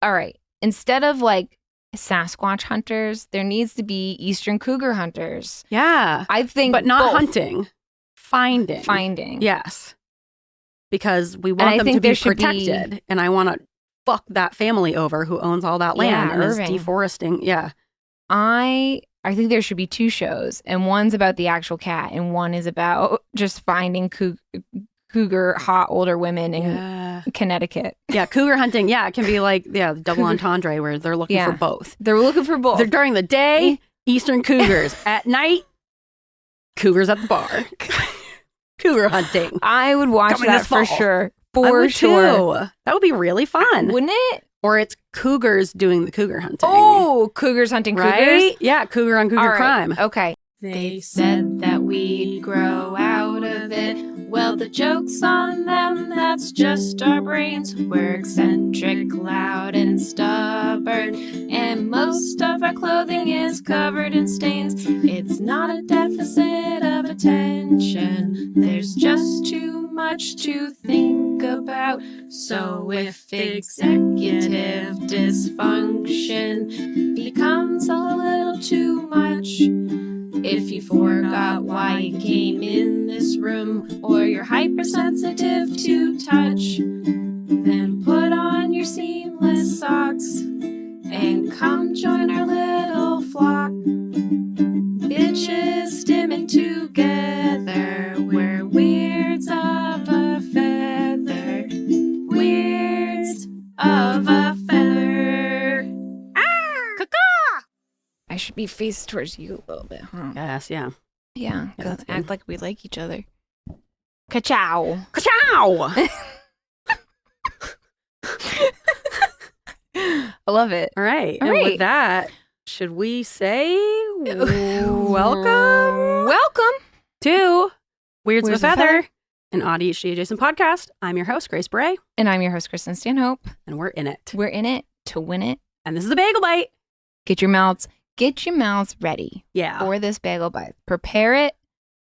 all right, instead of like Sasquatch hunters, there needs to be Eastern Cougar hunters. Yeah. I think But not both. hunting. Finding. Finding. Yes. Because we want them to be protected. And I want to fuck that family over who owns all that land and is deforesting. Yeah. I think there should be 2 shows, and one's about the actual cat, and one is about just finding cougar hot older women in Connecticut. Yeah, cougar hunting. Yeah, it can be like double entendre where they're looking for both. They're looking for both. They're during the day, Eastern Cougars. At night, Cougars at the bar. Cougar hunting. I would watch that for sure. For sure. Too. That would be really fun. Wouldn't it? Or it's Cougars doing the cougar hunting. Oh, Cougars hunting Cougars? Right? Yeah, cougar on cougar crime. Okay. They said that we'd grow out of it. Well, the joke's on them, that's just our brains. We're eccentric, loud, and stubborn. And most of our clothing is covered in stains. It's not a deficit of attention. There's just too much to think about. So if executive dysfunction becomes a little too much, if you forgot why you came in this room, or you're hypersensitive to touch, then put on your seamless socks and come join our little flock. Bitches stimming together, we're weirds of a feather. Weirds of a feather. I should be faced towards you a little bit, huh? Yes, yeah. Yeah, act like we like each other. Ka-chow. Ka-chow! I love it. All right. All and right. with that, should we say welcome? Welcome to Weirds with with a Feather, an AuDHD-Adjacent podcast. I'm your host, Grace Bray. And I'm your host, Kristen Stanhope. And we're in it. We're in it to win it. And this is the Bagel Bite. Get your mouths ready for this Bagel Bite. Prepare it.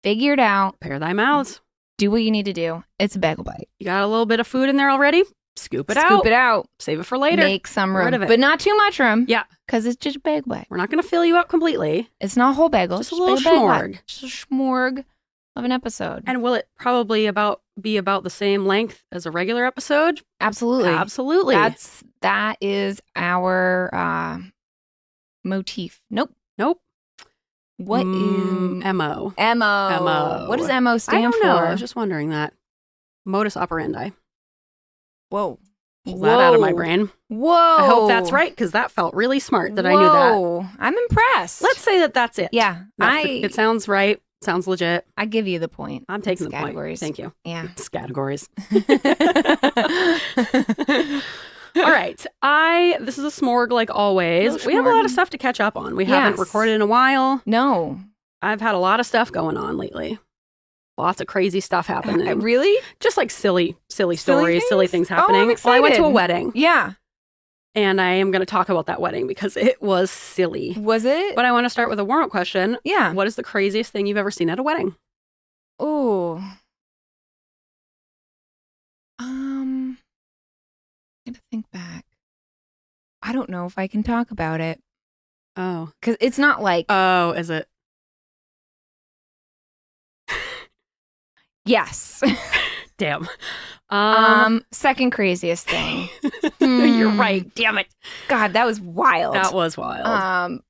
Figure it out. Prepare thy mouths. Do what you need to do. It's a Bagel Bite. You got a little bit of food in there already? Scoop it out. Scoop it out. Save it for later. Make some room. Rid of it. But not too much room. Yeah. Because it's just a Bagel Bite. We're not going to fill you up completely. It's not a whole bagel. Just a it's little Bagel shmorg. Bite. Just a shmorg of an episode. And will it probably be about the same length as a regular episode? Absolutely. Absolutely. That is our motif. Nope. What is MO? MO. What does MO stand for? I don't know. I was just wondering that. Modus operandi. Whoa. Pull that out of my brain. Whoa. I hope that's right, because that felt really smart that I knew that. I'm impressed. Let's say that's it. Yeah. It sounds right. Sounds legit. I give you the point. I'm taking the categories. Point. Thank you. Yeah. It's categories. All right. This is a smorg like always. We have a lot of stuff to catch up on. We haven't recorded in a while. No. I've had a lot of stuff going on lately. Lots of crazy stuff happening. Really? Just like silly stories, silly things happening. I'm excited. Well, I went to a wedding. Yeah. And I am going to talk about that wedding because it was silly. Was it? But I want to start with a warm-up question. Yeah. What is the craziest thing you've ever seen at a wedding? Oh. I got to think back. I don't know if I can talk about it. Oh. Because it's not like... Oh, is it? Yes. Damn. Second craziest thing. You're right. Damn it. God, that was wild. That was wild.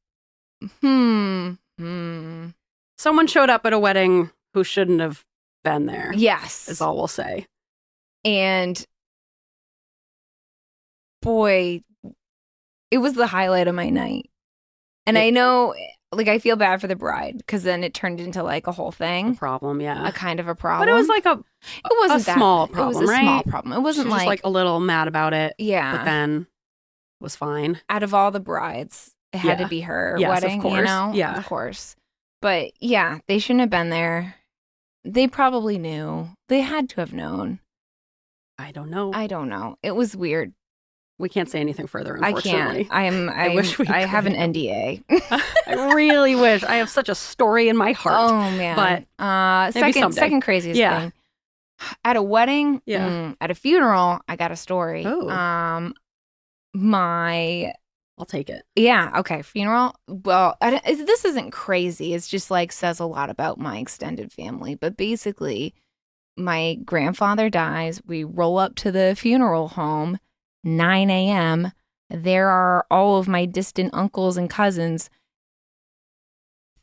Someone showed up at a wedding who shouldn't have been there. Yes. Is all we'll say. And boy, it was the highlight of my night. And I know, like, I feel bad for the bride because then it turned into like a whole thing. A problem, yeah. A kind of a problem. But it was like a small problem, It was a right? small problem. It wasn't She was like a little mad about it. Yeah. But then was fine. Out of all the brides, it had to be her wedding, of course. you know? Yeah. Of course. But yeah, they shouldn't have been there. They probably knew. They had to have known. I don't know. It was weird. We can't say anything further, unfortunately. I can't. I wish we I have an NDA. I really wish. I have such a story in my heart. Oh, man. But second craziest thing. At a wedding, at a funeral, I got a story. Oh. I'll take it. Yeah. Okay. Funeral. Well, this isn't crazy. It's just like says a lot about my extended family. But basically, my grandfather dies. We roll up to the funeral home, 9 a.m. There are all of my distant uncles and cousins,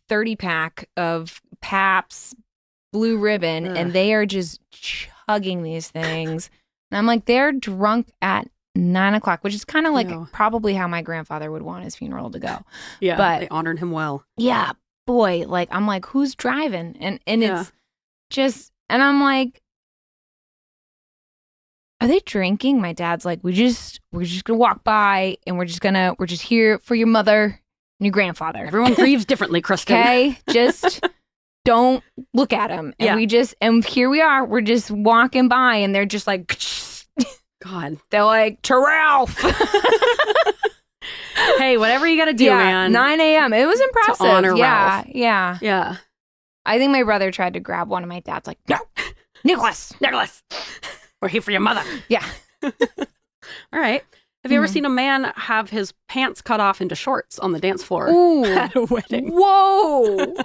30-pack of Pabst Blue Ribbon, and they are just chugging these things. And I'm like, they're drunk at 9 o'clock, which is kind of like probably how my grandfather would want his funeral to go. Yeah, but they honored him well. Yeah, boy, like I'm like, who's driving? And it's just, and I'm like, are they drinking? My dad's like, we're just gonna walk by, and we're just here for your mother and your grandfather. Everyone grieves differently, Kristen. Okay, just don't look at them. And and here we are. We're just walking by, and they're just like. God. They're like, to Ralph. Hey, whatever you got to do, man. 9 a.m. It was impressive. To honor Ralph. Yeah. Yeah. I think my brother tried to grab one of my dad's like, no, Nicholas. We're here for your mother. Yeah. All right. Have you ever seen a man have his pants cut off into shorts on the dance floor at a wedding? Whoa.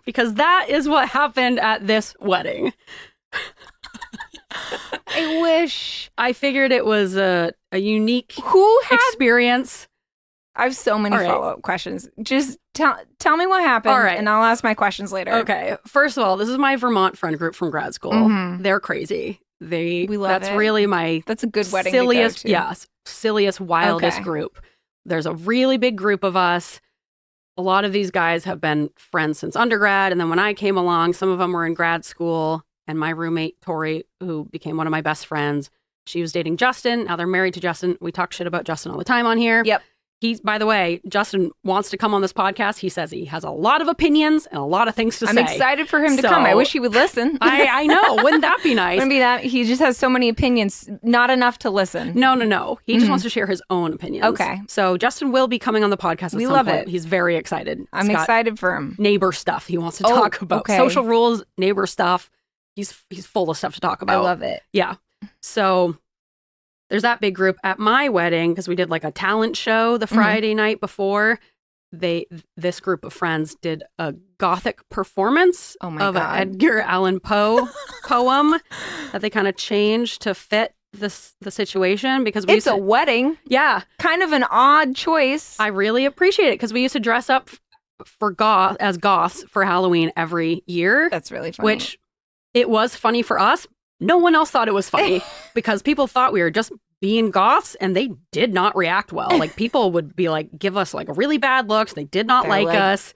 Because that is what happened at this wedding. I wish. I figured it was a unique experience. I have so many follow-up questions. Just tell me what happened, and I'll ask my questions later. Okay. First of all, this is my Vermont friend group from grad school. They're crazy. We love that's really my that's a good wedding silliest, to go to. Silliest, wildest group. There's a really big group of us. A lot of these guys have been friends since undergrad, and then when I came along, some of them were in grad school. And my roommate, Tori, who became one of my best friends, she was dating Justin. Now they're married to Justin. We talk shit about Justin all the time on here. Yep. By the way, Justin wants to come on this podcast. He says he has a lot of opinions and a lot of things to say. I'm excited for him to come. I wish he would listen. I know. Wouldn't that be nice? Wouldn't be that. He just has so many opinions, not enough to listen. No. He just wants to share his own opinions. Okay. So Justin will be coming on the podcast at some point. We love it. He's very excited. I'm excited for him. Neighbor stuff he wants to talk about. Okay. Social rules, neighbor stuff. He's full of stuff to talk about. I love it. Yeah. So there's that big group at my wedding because we did like a talent show the Friday night before. This group of friends did a Gothic performance of an Edgar Allan Poe poem that they kind of changed to fit the situation because it's a wedding. Yeah. Kind of an odd choice. I really appreciate it because we used to dress up as goths for Halloween every year. That's really funny. Which it was funny for us. No one else thought it was funny because people thought we were just being goths and they did not react well. Like people would be like, give us like really bad looks. They did not like us.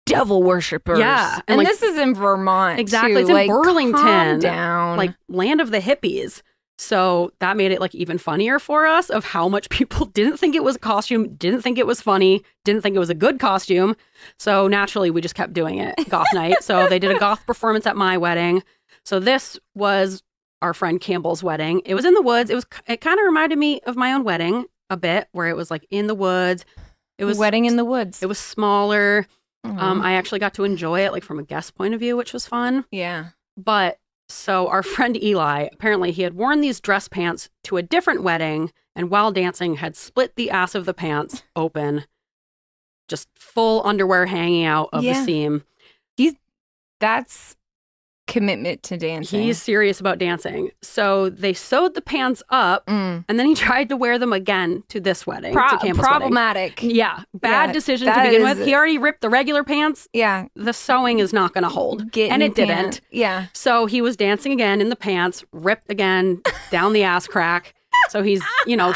Devil worshippers. Yeah. And like, this is in Vermont. Exactly. Too. It's in like, Burlington. Calm down. Like land of the hippies. So that made it like even funnier for us of how much people didn't think it was a costume, didn't think it was funny, didn't think it was a good costume. So naturally we just kept doing it goth night. So they did a goth performance at my wedding. So this was our friend Campbell's wedding. It was in the woods. It kind of reminded me of my own wedding a bit, where it was like in the woods. It was wedding in the woods. It was smaller. I actually got to enjoy it like from a guest point of view, which was fun. Yeah. But so our friend Eli, apparently he had worn these dress pants to a different wedding, and while dancing had split the ass of the pants open, just full underwear hanging out of the seam. That's commitment to dancing. He's serious about dancing. So they sewed the pants up, and then he tried to wear them again to this wedding, to Campbell's problematic. Wedding. Yeah, bad decision to begin with. He already ripped the regular pants. Yeah. The sewing is not going to hold. And it didn't. Yeah. So he was dancing again in the pants, ripped again down the ass crack. So he's,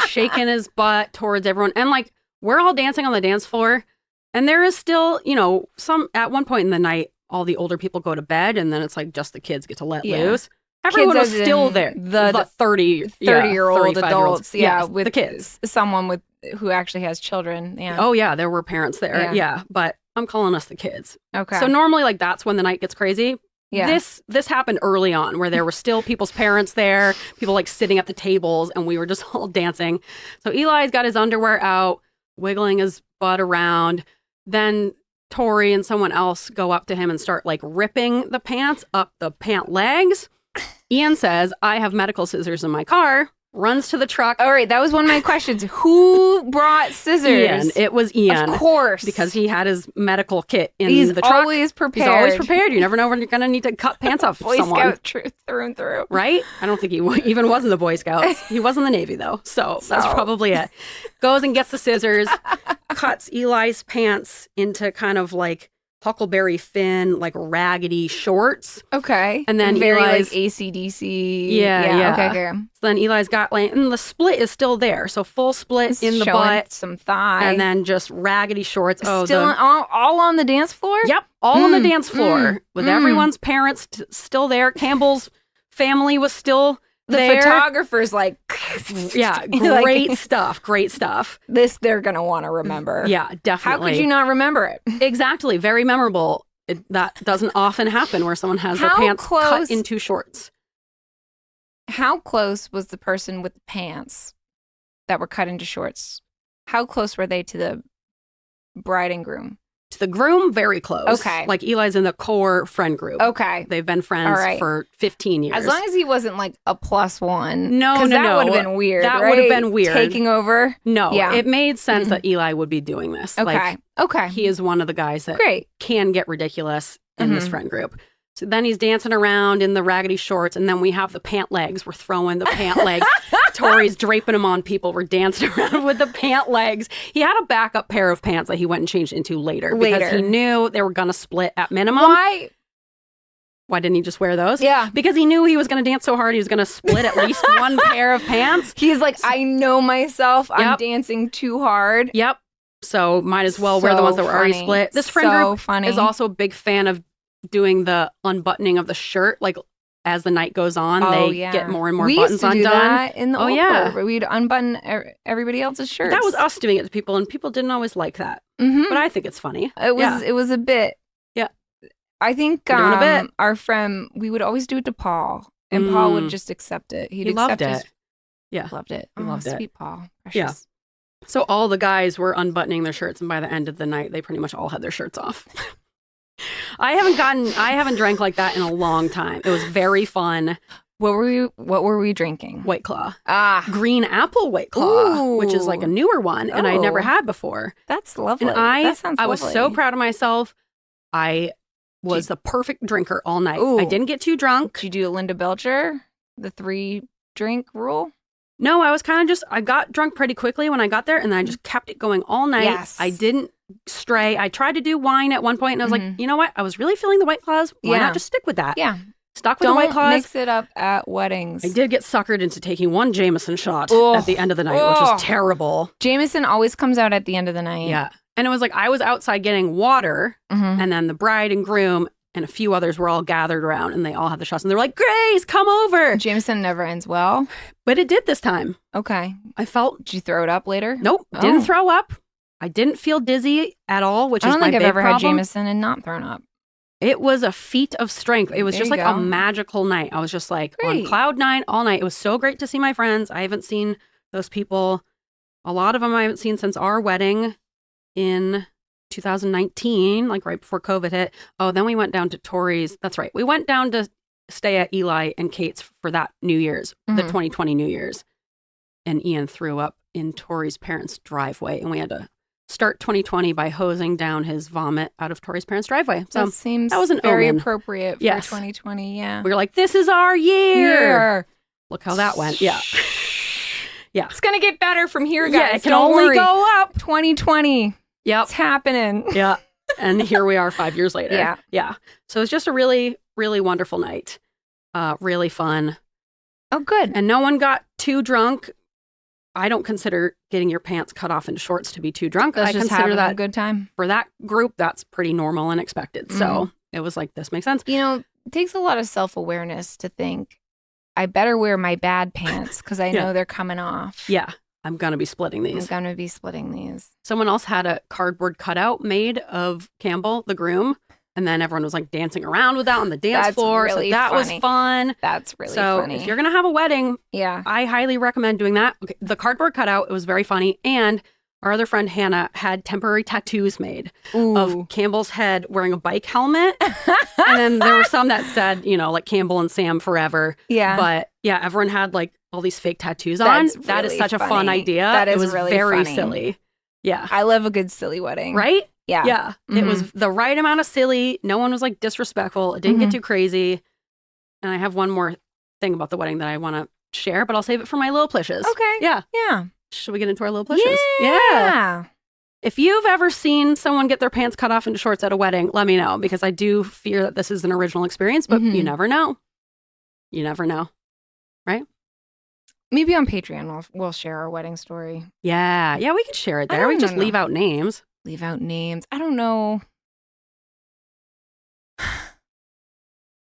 shaking his butt towards everyone. And like, we're all dancing on the dance floor. And there is still, at one point in the night, all the older people go to bed, and then it's like just the kids get to let loose. Everyone was still there. The 30-year-old adults. Yeah, with the kids. Someone who actually has children. Yeah. Oh, yeah. There were parents there. Yeah. But I'm calling us the kids. Okay. So normally, like, that's when the night gets crazy. Yeah. This happened early on, where there were still people's parents there, people like sitting at the tables, and we were just all dancing. So Eli's got his underwear out, wiggling his butt around. Then Tori and someone else go up to him and start like ripping the pants up the pant legs. Ian says, I have medical scissors in my car. runs to the truck. All right, that was one of my questions. Who brought scissors? Ian. It was Ian. Of course. Because he had his medical kit in He's the truck. always prepared. He's always prepared. You never know when you're going to need to cut pants off Boy someone. Scout truth through and through. Right? I don't think he even was in the Boy Scouts. He was in the Navy, though. So that's probably it. Goes and gets the scissors, cuts Eli's pants into kind of like Huckleberry Finn, like raggedy shorts. Okay. And then very Eli's, like AC/DC. Yeah. Okay. So then Eli's got like, and the split is still there. So full split It's in the showing butt. some thigh. And then just raggedy shorts. Still all on the dance floor? Yep. All on the dance floor with everyone's parents still there. Campbell's family was still the there. photographer's like, yeah, great stuff. Great stuff. This they're going to want to remember. Yeah, definitely. How could you not remember it? Exactly. Very memorable. That doesn't often happen where someone has their pants cut into shorts. How close was the person with the pants that were cut into shorts? How close were they to the bride and groom? To the groom, very close. Okay. Like Eli's in the core friend group. Okay. They've been friends for 15 years. As long as he wasn't like a +1. No. That would have been weird. That right? would have been weird. Taking over. No. Yeah. It made sense that Eli would be doing this. Okay. Like, he is one of the guys that can get ridiculous in this friend group. So then he's dancing around in the raggedy shorts, and then we have the pant legs. We're throwing the pant legs. Tori's draping them on people. We're dancing around with the pant legs. He had a backup pair of pants that he went and changed into later. Because he knew they were going to split at minimum. Why didn't he just wear those? Yeah. Because he knew he was going to dance so hard he was going to split at least one pair of pants. He's like, I know myself. I'm dancing too hard. Yep. So might as well wear the ones that were already split. This friend group is also a big fan of doing the unbuttoning of the shirt, like as the night goes on, they get more and more buttons undone. We used to do that in the old court. We'd unbutton everybody else's shirts. That was us doing it to people, and people didn't always like that. But I think it's funny. It was a bit. Yeah. I think our friend, we would always do it to Paul, and Paul would just accept it. He loved it. Loved it. He loved it. Sweet Paul. Precious. Yeah. So all the guys were unbuttoning their shirts, and by the end of the night, they pretty much all had their shirts off. I haven't drank like that in a long time. It was very fun. What were we drinking? White Claw. Green apple White Claw, which is like a newer one, and I never had before. That's lovely. And that sounds I lovely. was so proud of myself. I was the perfect drinker all night. Ooh. I didn't get too drunk. Did you do a Linda Belcher, the 3-drink rule? No, I was kind of just, I got drunk pretty quickly when I got there, and then I just kept it going all night. Yes. I didn't stray. I tried to do wine at one point, and I was like, you know what? I was really feeling the White Claws. Why not just stick with that? Yeah. Stuck with the White Claws. Mix it up at weddings. I did get suckered into taking one Jameson shot at the end of the night, which was terrible. Jameson always comes out at the end of the night. Yeah. And it was like, I was outside getting water, and then the bride and groom and a few others were all gathered around, and they all had the shots, and they were like, Grace, come over. Jameson never ends well. But it did this time. Okay. I felt... Did you throw it up later? Nope. Didn't throw up. I didn't feel dizzy at all, which is my big problem. I don't think I've ever had Jameson and not thrown up. It was a feat of strength. It was There just you like go. a magical night. I was just like on cloud 9 all night. It was so great to see my friends. I haven't seen those people. A lot of them I haven't seen since our wedding in 2019, like right before COVID hit. Oh, then we went down to Tori's. That's right. We went down to stay at Eli and Kate's for that New Year's, the 2020 New Year's. And Ian threw up in Tori's parents' driveway, and we had to start 2020 by hosing down his vomit out of Tori's parents' driveway. So that seems that was an very omen. appropriate for 2020. Yeah. We were like, this is our year. Look how that went. Yeah. Yeah. It's going to get better from here, guys. Yeah, it can Don't only worry. go up. 2020. Yep. It's happening. Yeah. And here we are 5 years later. Yeah. Yeah. So it's just a really, really wonderful night. Really fun. Oh, good. And no one got too drunk. I don't consider getting your pants cut off into shorts to be too drunk. That's I just consider having that a good time. For that group, that's pretty normal and expected. So it was like, this makes sense. You know, it takes a lot of self-awareness to think, I better wear my bad pants because I know they're coming off. Yeah. I'm going to be splitting these. I'm going to be splitting these. Someone else had a cardboard cutout made of Campbell, the groom. And then everyone was like dancing around with that on the dance floor. Really so that funny. was fun. That's really funny. So if you're going to have a wedding, yeah, I highly recommend doing that. Okay, the cardboard cutout, it was very funny. And our other friend, Hannah, had temporary tattoos made of Campbell's head wearing a bike helmet. And then there were some that said, you know, like Campbell and Sam forever. Yeah. But yeah, everyone had like all these fake tattoos That's on. That is really such a fun funny. idea. That is it was really very funny. silly. Yeah. I love a good silly wedding. Right? Yeah. Yeah. It was the right amount of silly. No one was like disrespectful. It didn't get too crazy. And I have one more thing about the wedding that I want to share, but I'll save it for my little plishes. Okay. Yeah. Yeah. Should we get into our little plishes? Yeah. If you've ever seen someone get their pants cut off into shorts at a wedding, let me know, because I do fear that this is an original experience, but you never know. You never know. Right? Maybe on Patreon we'll share our wedding story. Yeah. Yeah, we could share it there. We just leave out names. Leave out names. I don't know.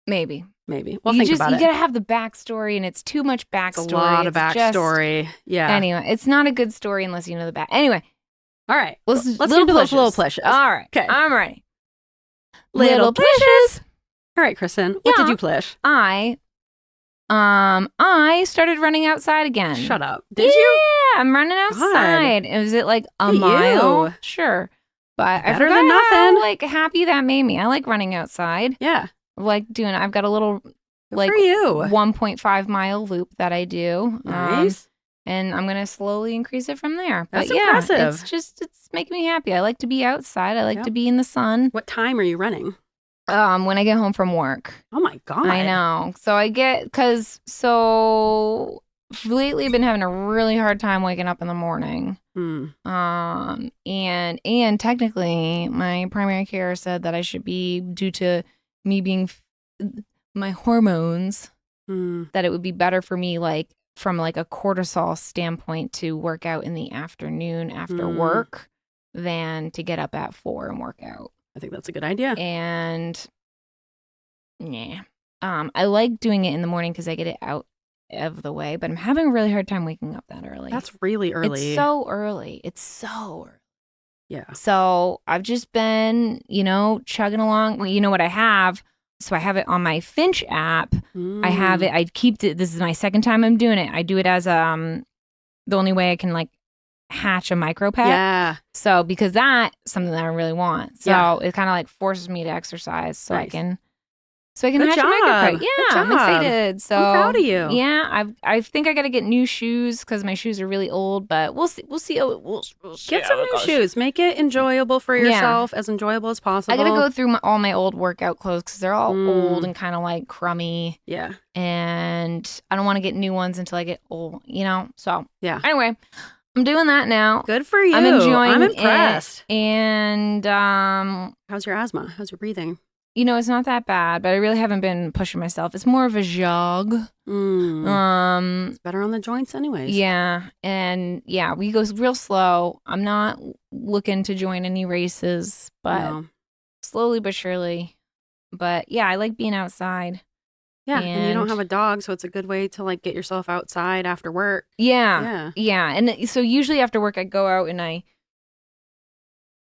Maybe. We'll think about it. You gotta have the backstory, and it's too much backstory. It's a lot of backstory. Yeah. Anyway, it's not a good story unless you know the back. Anyway. All right. Let's get into those little plishes. All right. Okay. I'm ready. Little plishes. All right, Kristen. What did you plish? I started running outside again. Shut up. Did you? Yeah, I'm running outside. Was it like a mile? Sure. But Better I forgot than nothing. how like happy that made me. I like running outside. Yeah. Like I've got a little Good for you. 1.5 mile loop that I do. Nice. And I'm going to slowly increase it from there. But That's impressive. It's making me happy. I like to be outside. I like to be in the sun. What time are you running? When I get home from work. Oh my God. I know. So lately I've been having a really hard time waking up in the morning. And technically my primary care said that I should be, due to me being my hormones, that it would be better for me, like from like a cortisol standpoint, to work out in the afternoon after work than to get up at 4 and work out. I think that's a good idea. And I like doing it in the morning because I get it out of the way, but I'm having a really hard time waking up that early. That's really early. It's so early. Yeah. So I've just been, chugging along. Well, you know what I have? So I have it on my Finch app. I have it. I keep it. This is my second time I'm doing it. I do it as the only way I can like hatch a micro pet. Yeah. So because that's something that I really want. So it kind of like forces me to exercise so I can hatch a micro pet. Yeah, I'm excited. So I'm proud of you. Yeah, I think I got to get new shoes because my shoes are really old, but we'll see. We'll see get some new shoes. Make it enjoyable for yourself, as enjoyable as possible. I got to go through all my old workout clothes because they're all old and kind of like crummy. Yeah. And I don't want to get new ones until I get old, So yeah. Anyway, I'm doing that now. Good for you. I'm enjoying it. I'm impressed. And how's your asthma? How's your breathing? It's not that bad, but I really haven't been pushing myself. It's more of a jog. It's better on the joints anyways. Yeah. And we go real slow. I'm not looking to join any races, but slowly but surely. But yeah, I like being outside. Yeah, and you don't have a dog, so it's a good way to like get yourself outside after work. Yeah. And so usually after work I go out and I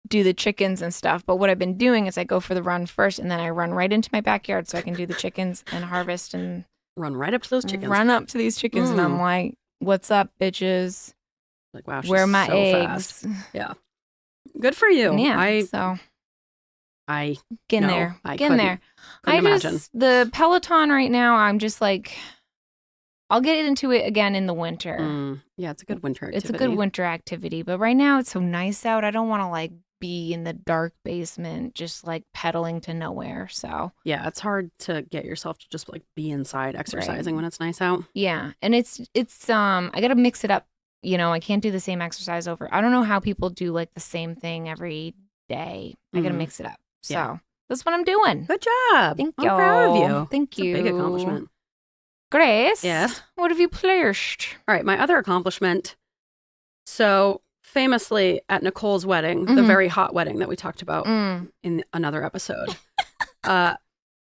do the chickens and stuff. But what I've been doing is I go for the run first, and then I run right into my backyard so I can do the chickens and harvest and run right up to those chickens. Run up to these chickens, and I'm like, "What's up, bitches? Like, wow, she's where are my so eggs?" Fast. Yeah, good for you. Yeah, I get in no, there. I get in there. Couldn't imagine. The Peloton right now. I'm just like, I'll get into it again in the winter. Yeah, it's a good winter activity. It's a good winter activity, but right now it's so nice out. I don't want to like be in the dark basement just like pedaling to nowhere. So yeah, it's hard to get yourself to just like be inside exercising when it's nice out. Yeah, and it's I gotta mix it up. I can't do the same exercise over. I don't know how people do like the same thing every day. I gotta mix it up. So that's what I'm doing. Good job. Thank I'm you. proud of you. Thank you. It's a big accomplishment. Grace. Yes. What have you plished? All right, my other accomplishment. So famously at Nicole's wedding, the very hot wedding that we talked about in another episode,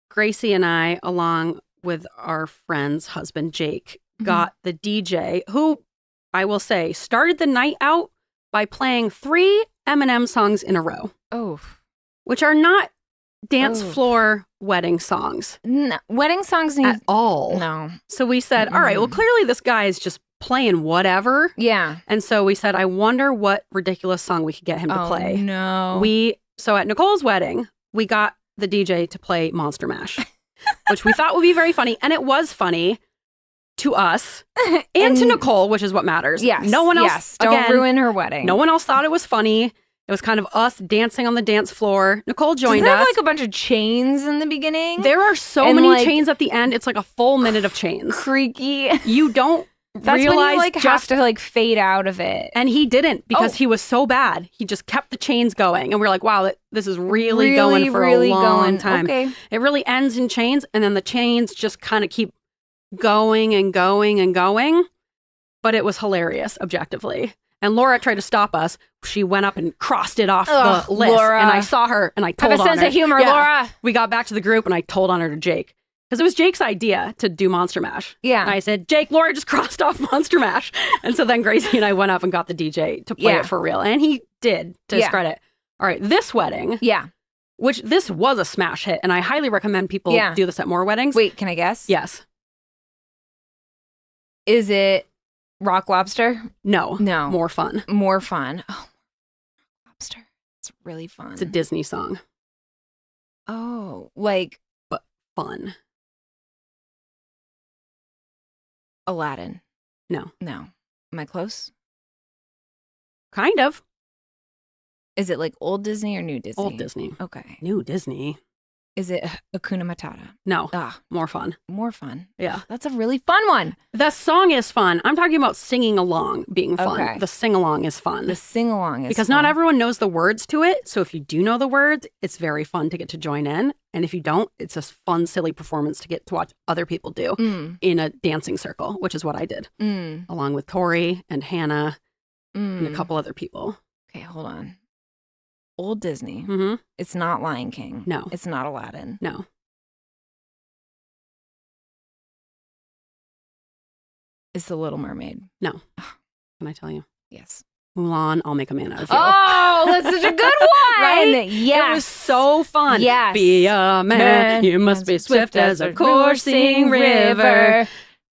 Gracie and I, along with our friend's husband, Jake, got the DJ, who I will say started the night out by playing 3 Eminem songs in a row. Oh. Which are not dance floor wedding songs. No, wedding songs need... At all. No. So we said, all right, well, clearly this guy is just playing whatever. Yeah. And so we said, I wonder what ridiculous song we could get him to play. No. So at Nicole's wedding, we got the DJ to play Monster Mash, which we thought would be very funny. And it was funny. to us and to Nicole, which is what matters. Yes. No one else. Yes. Don't ruin her wedding. No one else thought it was funny. It was kind of us dancing on the dance floor. Nicole joined Does it have us. like a bunch of chains in the beginning? There are so And, many like, chains at the end. It's like a full minute of chains. Creaky. You don't That's realize when you like just have to like fade out of it. And he didn't because Oh. he was so bad. He just kept the chains going. And we're like, wow, this is really going for a long time. Okay. It really ends in chains. And then the chains just kind of keep going and going and going. But it was hilarious, objectively. And Laura tried to stop us. She went up and crossed it off Ugh, the list. Laura. And I saw her and I told Have a on sense her. of humor, Yeah. Laura. We got back to the group and I told on her to Jake. Because it was Jake's idea to do Monster Mash. Yeah. And I said, Jake, Laura just crossed off Monster Mash. And so then Gracie and I went up and got the DJ to play Yeah. it for real. And he did, to his Yeah. credit. All right, this wedding, Yeah. which this was a smash hit. And I highly recommend people Yeah. do this at more weddings. Wait, can I guess? Yes. Is it Rock Lobster? No. No. More fun. More fun. Oh, Lobster. It's really fun. It's a Disney song. Oh, like Fun. Aladdin. No. No. Am I close? Kind of. Is it like old Disney or new Disney? Old Disney. Okay. New Disney. Is it Hakuna Matata? No. Ah, More fun. more fun. Yeah. That's a really fun one. The song is fun. I'm talking about singing along being fun. Okay. The sing along is fun. The sing along is Because fun. not everyone knows the words to it. So if you do know the words, it's very fun to get to join in. And if you don't, it's a fun, silly performance to get to watch other people do in a dancing circle, which is what I did, along with Tori and Hannah and a couple other people. Okay, hold on. Old Disney. Mm-hmm. It's not Lion King. No. It's not Aladdin. No. It's The Little Mermaid. No. Can I tell you? Yes. Mulan, I'll make a man out of you. Oh, that's such a good one. Right? Yes. It was so fun. Yes. Be a man, you must be swift as a coursing river.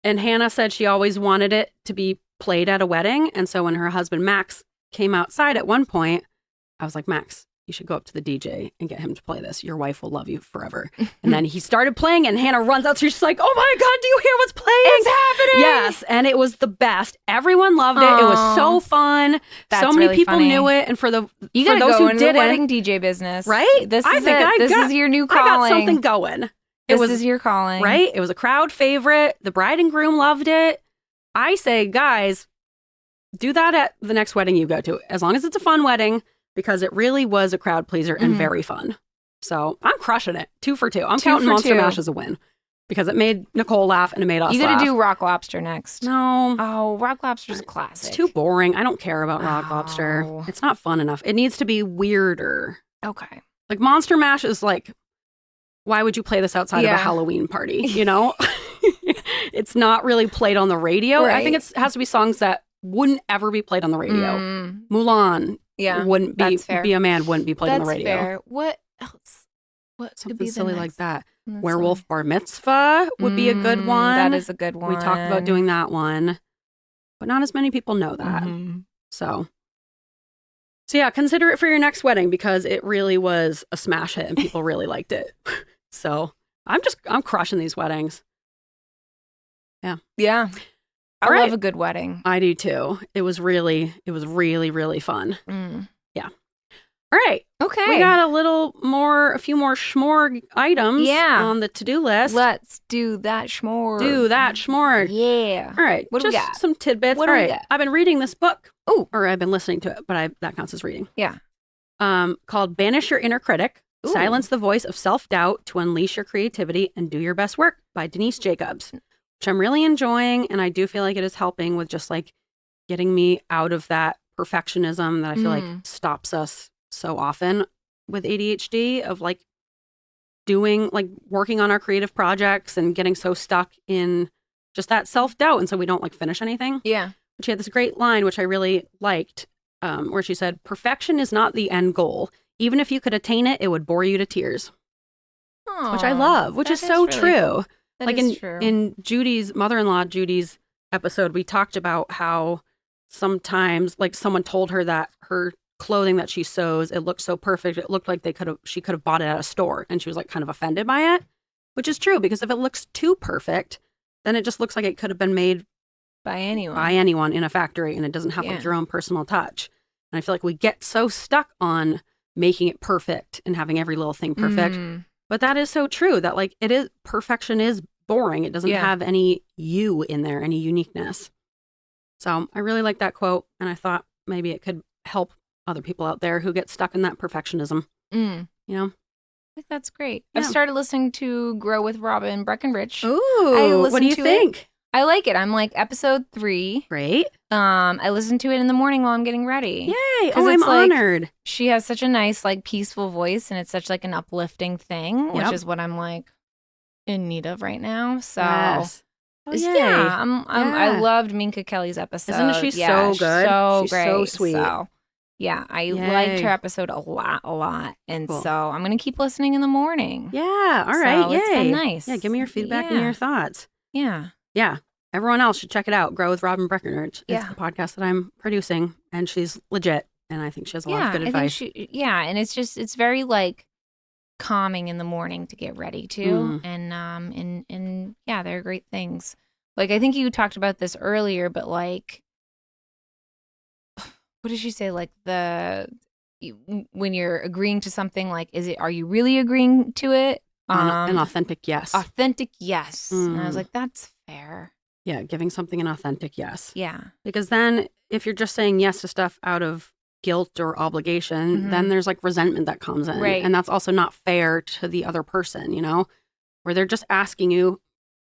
And Hannah said she always wanted it to be played at a wedding. And so when her husband Max came outside at one point, I was like, Max, you should go up to the DJ and get him to play this. Your wife will love you forever. And then he started playing and Hannah runs out. She's like, oh my God, do you hear what's playing? It's happening. Yes. And it was the best. Everyone loved it. It was so fun. That's so many really people funny. knew it. And for those You gotta who go into the didn't, wedding DJ business, right? This I is think it. I This got- is your new I calling. got something going. This is your calling, Right? It was a crowd favorite. The bride and groom loved it. I say, guys, do that at the next wedding you go to, as long as it's a fun wedding, because it really was a crowd pleaser and very fun. So I'm crushing it. 2 for 2. I'm 2 counting for Monster 2. Mash as a win because it made Nicole laugh and it made us You laugh. gotta do Rock Lobster next. No. Oh, Rock Lobster's a classic. It's too boring. I don't care about Rock Lobster. Oh. It's not fun enough. It needs to be weirder. Okay. Like Monster Mash is like, why would you play this outside of a Yeah. Halloween party? You know? It's not really played on the radio. I think Right. it has to be songs that wouldn't ever be played on the radio. Mulan Yeah. wouldn't be, that's fair. Be a Man wouldn't be played on the That's radio. fair. What else? What could Something be the silly like next that. on this Werewolf one? Bar Mitzvah would be a good one. That is a good one. We talked about doing that one, but not as many people know that. Mhm. So yeah, consider it for your next wedding because it really was a smash hit and people really liked it. So I'm crushing these weddings. Yeah. I All right. love a good wedding. I do too. It was really, really fun. Mm. All right. Okay. We got a few more shmorg items on the to-do list. Let's do that shmorg. Do that shmorg. Yeah. All right. What do we just got? some tidbits. What All do we right. got? I've been reading this book. Ooh. Or I've been listening to it, but that counts as reading. Yeah. Called Banish Your Inner Critic. Ooh. Silence the Voice of Self-Doubt to Unleash Your Creativity and Do Your Best Work by Denise Jacobs, which I'm really enjoying. And I do feel like it is helping with just like getting me out of that perfectionism that I feel like stops us so often with ADHD of like working on our creative projects and getting so stuck in just that self-doubt. And so we don't like finish anything. Yeah. She had this great line, which I really liked, where she said, perfection is not the end goal. Even if you could attain it, it would bore you to tears, which I love, which is so true. Like in Judy's mother-in-law, Judy's episode, we talked about how sometimes like someone told her that her clothing that she sews, it looked so perfect. It looked like she could have bought it at a store. And she was like kind of offended by it, which is true because if it looks too perfect, then it just looks like it could have been made by anyone. by anyone in a factory, and it doesn't have like your own personal touch. And I feel like we get so stuck on making it perfect and having every little thing perfect. But that is so true that like perfection is boring. It doesn't have any you in there, any uniqueness. So I really like that quote, and I thought maybe it could help other people out there who get stuck in that perfectionism. You know? I think that's great. Yeah. I've started listening to Grow with Robin Breckenridge. Ooh, what do you think? I like it. I'm like episode 3. Great. I listen to it in the morning while I'm getting ready. Yay. Oh, I'm honored. She has such a nice, like, peaceful voice, and it's such like an uplifting thing, which is what I'm like in need of right now. So yes. I loved Minka Kelly's episode. Isn't she so good? She's great. So sweet. So, yeah, I liked her episode a lot. And so I'm going to keep listening in the morning. Yeah. All right. So Yay. It's been nice. Yeah. Give me your feedback and your thoughts. Yeah. Yeah. Everyone else should check it out. Grow with Robin Breckenridge. It's the podcast that I'm producing, and she's legit. And I think she has a lot of good advice. And it's very like calming in the morning to get ready too. And they're great things. Like, I think you talked about this earlier, but like, what did she say? Like when you're agreeing to something, like, are you really agreeing to it? An authentic yes. Authentic yes. And I was like, that's fair. Yeah, giving something an authentic yes. Yeah. Because then if you're just saying yes to stuff out of guilt or obligation, then there's like resentment that comes in. Right. And that's also not fair to the other person, you know, where they're just asking you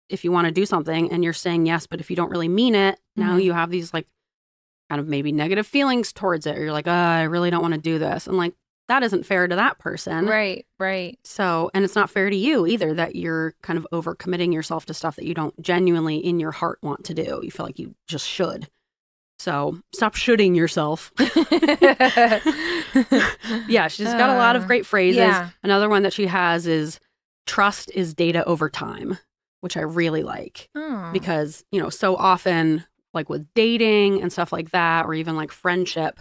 if you want to do something and you're saying yes, but if you don't really mean it, now you have these like kind of maybe negative feelings towards it. Or you're like, I really don't want to do this. And like, that isn't fair to that person. Right. So, and it's not fair to you either that you're kind of overcommitting yourself to stuff that you don't genuinely in your heart want to do. You feel like you just should. So stop shoulding yourself. Yeah, she's got a lot of great phrases. Yeah. Another one that she has is trust is data over time, which I really like because, you know, so often like with dating and stuff like that, or even like friendship,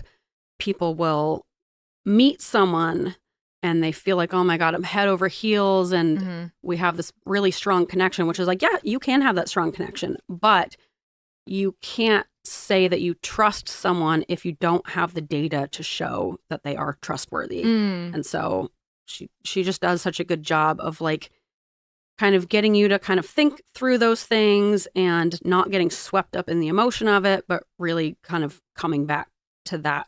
people will meet someone and they feel like, oh my God, I'm head over heels. And we have this really strong connection, which is like, yeah, you can have that strong connection, but you can't say that you trust someone if you don't have the data to show that they are trustworthy. And so she just does such a good job of like kind of getting you to kind of think through those things and not getting swept up in the emotion of it, but really kind of coming back to that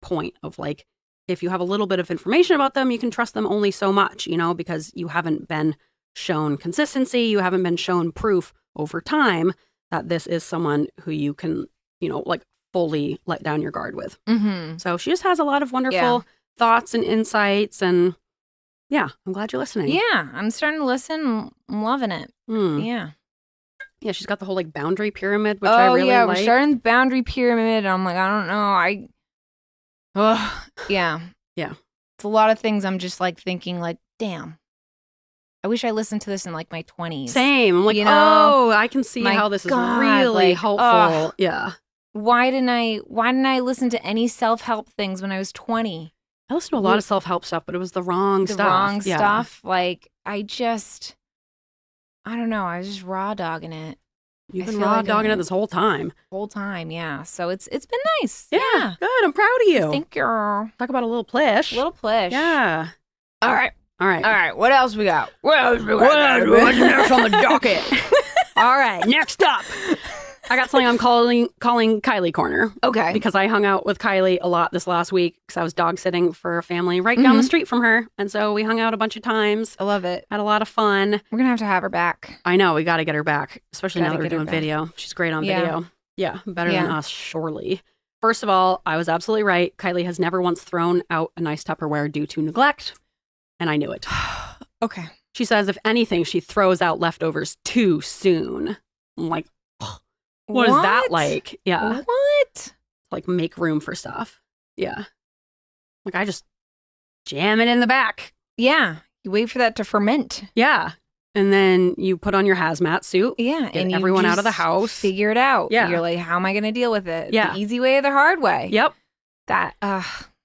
point of like, if you have a little bit of information about them, you can trust them only so much, you know, because you haven't been shown consistency, you haven't been shown proof over time that this is someone who you can, you know, like fully let down your guard with. So she just has a lot of wonderful thoughts and insights, and yeah, I'm glad you're listening. Yeah, I'm starting to listen. I'm loving it. Yeah. Yeah, she's got the whole like boundary pyramid, which I really like. We're starting the boundary pyramid. I'm like, I don't know. Yeah. It's a lot of things I'm just like thinking like, damn, I wish I listened to this in like my 20s. Same. I'm like, you know? I can see how this is God, really like, helpful. Yeah. Why didn't I listen to any self-help things when I was 20? I listened to a lot of self-help stuff, but it was the wrong stuff. Stuff. Like, I don't know. I was just raw dogging it. You've been raw dogging it this whole time. Yeah. So it's been nice. Yeah. Good. I'm proud of you. Thank you. Talk about a little plish. Yeah. All right. What else we got? What's next on the docket? All right. Next up. I got something I'm calling Kylie Corner. Okay. Because I hung out with Kylie a lot this last week because I was dog sitting for a family right down the street from her. And so we hung out a bunch of times. I love it. Had a lot of fun. We're going to have her back. I know. We got to get her back, especially now that we're doing video. She's great on video. Yeah. Better than us, surely. First of all, I was absolutely right. Kylie has never once thrown out a nice Tupperware due to neglect. And I knew it. Okay. She says, if anything, she throws out leftovers too soon. I'm like, what is that like? Yeah. What? Like make room for stuff. Yeah. Like I just jam it in the back. Yeah. You wait for that to ferment. Yeah. And then you put on your hazmat suit. Yeah. Get and everyone out of the house. Figure it out. Yeah. You're like, how am I going to deal with it? Yeah. The easy way or the hard way? Yep. That,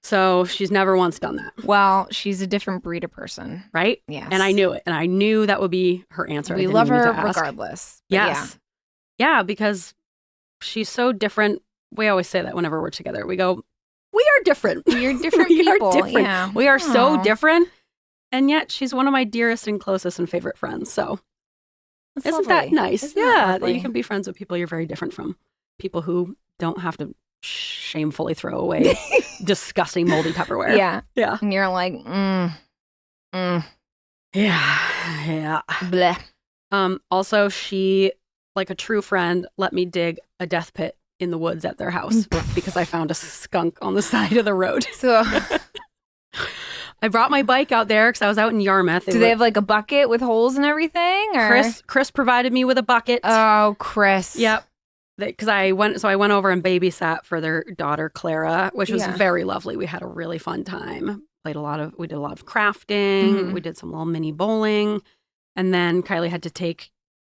So she's never once done that. Well, she's a different breed of person. Right? Yes. And I knew it. And I knew that would be her answer. We love her regardless. Yes. Yeah, because she's so different. We always say that whenever we're together. We go, we are different. You're different We are people. different. Yeah. We are so Aw. different. And yet she's one of my dearest and closest and favorite friends. So That's isn't that lovely. nice? Isn't that Yeah, that lovely? you can be friends with people you're very different from. People who don't have to shamefully throw away disgusting moldy Tupperware. Yeah. Yeah. And you're like, Yeah. Yeah. bleh. Also, she, like a true friend, let me dig a death pit in the woods at their house because I found a skunk on the side of the road. So I brought my bike out there because I was out in Yarmouth. do they have like a bucket with holes and everything? Or? Chris provided me with a bucket. Oh, Chris. Yep. Because I went over and babysat for their daughter Clara, which was Yeah. very lovely. We had a really fun time. We did a lot of crafting. Mhm. We did some little mini bowling, and then Kylie had to take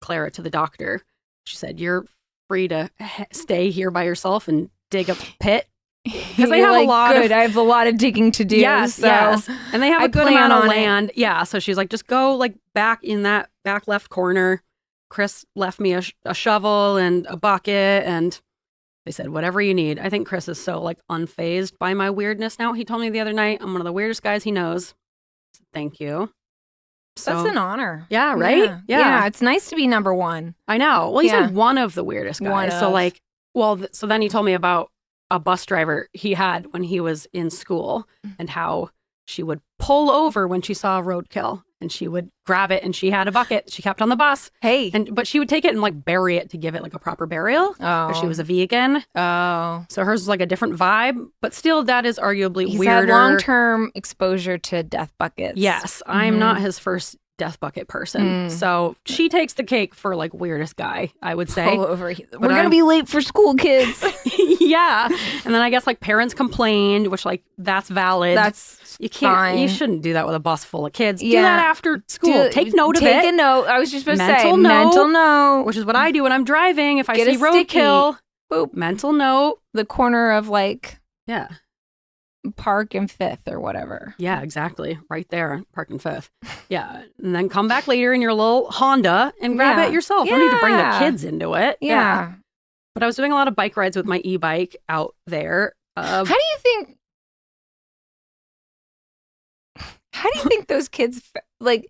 Clara to the doctor. She said, "You're free to stay here by yourself and dig a pit." Because they have a lot of- good. I have a lot of digging to do. Yes, so yes. And they have I a good plan amount of on it. land. Yeah. So she's like, just go like back in that back left corner. Chris left me a shovel and a bucket, and they said, whatever you need. I think Chris is so like unfazed by my weirdness now. He told me the other night, I'm one of the weirdest guys he knows. I said, thank you. So, that's an honor. yeah, right? Yeah. It's nice to be number one. I know. Well, he Yeah. said one of the weirdest guys. One So of. like, well, so then he told me about a bus driver he had when he was in school and how she would pull over when she saw a roadkill and she would grab it and she had a bucket she kept on the bus. Hey. But she would take it and like bury it to give it like a proper burial. Oh. Because she was a vegan. Oh. So hers was like a different vibe, but still that is arguably He's weirder. had long-term exposure to death buckets. Yes, I'm Mhm. not his first death bucket person. Mm. So she takes the cake for like weirdest guy, I would say. Pull over. We're going I'm- to be late for school, kids. Yeah. And then I guess like parents complained, which like that's valid. That's you can't fine. you shouldn't do that with a bus full of kids. Do Yeah. that after school. Take note of Take it. a note. I was just supposed to say Mental note. mental note. Which is what I do when I'm driving. If I Get a see sticky. roadkill, Boop. mental note. The corner of like Yeah. Park and Fifth or whatever. Yeah, exactly. Right there, Park and Fifth. Yeah. And then come back later in your little Honda and grab Yeah. it yourself. Don't need to bring the Yeah. kids into it. Yeah. But I was doing a lot of bike rides with my e-bike out there. How do you think? How do you think those kids like?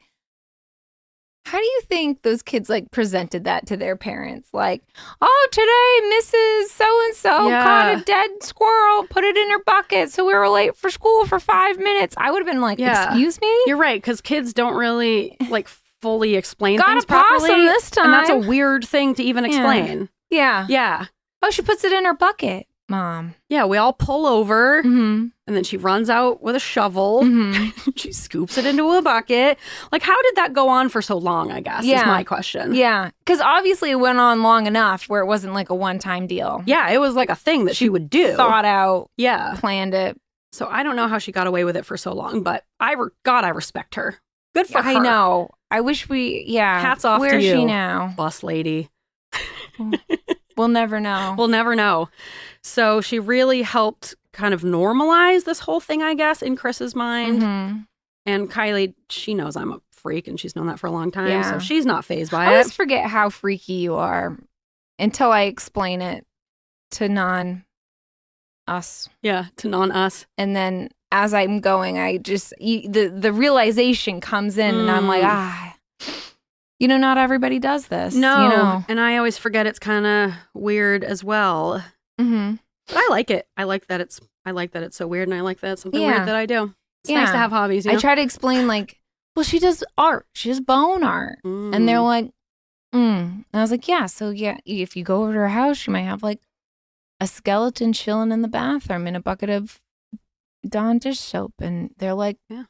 How do you think those kids like presented that to their parents? Like, oh, today Mrs. So and so Yeah. caught a dead squirrel, put it in her bucket, so we were late for school for 5 minutes. I would have been like, Yeah. excuse me, You're right, because kids don't really like fully explain got things a possum properly. this time. And that's a weird thing to even Yeah. explain. yeah. Yeah. Oh, she puts it in her bucket, Mom. Yeah, we all pull over Mm-hmm. and then she runs out with a shovel. Mm-hmm. She scoops it into a bucket. Like, how did that go on for so long, I guess, is Yeah. my question. Yeah, because obviously it went on long enough where it wasn't like a one-time deal. Yeah, it was like a thing that she would do. Thought out, Yeah. planned it. So I don't know how she got away with it for so long, but God, I respect her. Good for her. I know. I wish we. Yeah. Hats off Where to is you. she now? Bus lady. We'll never know. We'll never know. So she really helped kind of normalize this whole thing, I guess, in Chris's mind. Mhm. And Kylie, she knows I'm a freak and she's known that for a long time. Yeah. So she's not fazed by I always it. forget how freaky you are until I explain it to non-us, Yeah, to non-us. and then as I'm going, I just the realization comes in, and I'm like, not everybody does this. No. You know. And I always forget it's kind of weird as well. Mm-hmm. But I like it. I like that it's so weird, and I like that it's something Yeah. weird that I do. It's nice Yeah. to have hobbies, you know? I try to explain like, well, she does art. She does bone art. And they're like, And I was like, yeah. So yeah, if you go over to her house, you might have like a skeleton chilling in the bathroom in a bucket of Dawn dish soap. And they're like, Yeah.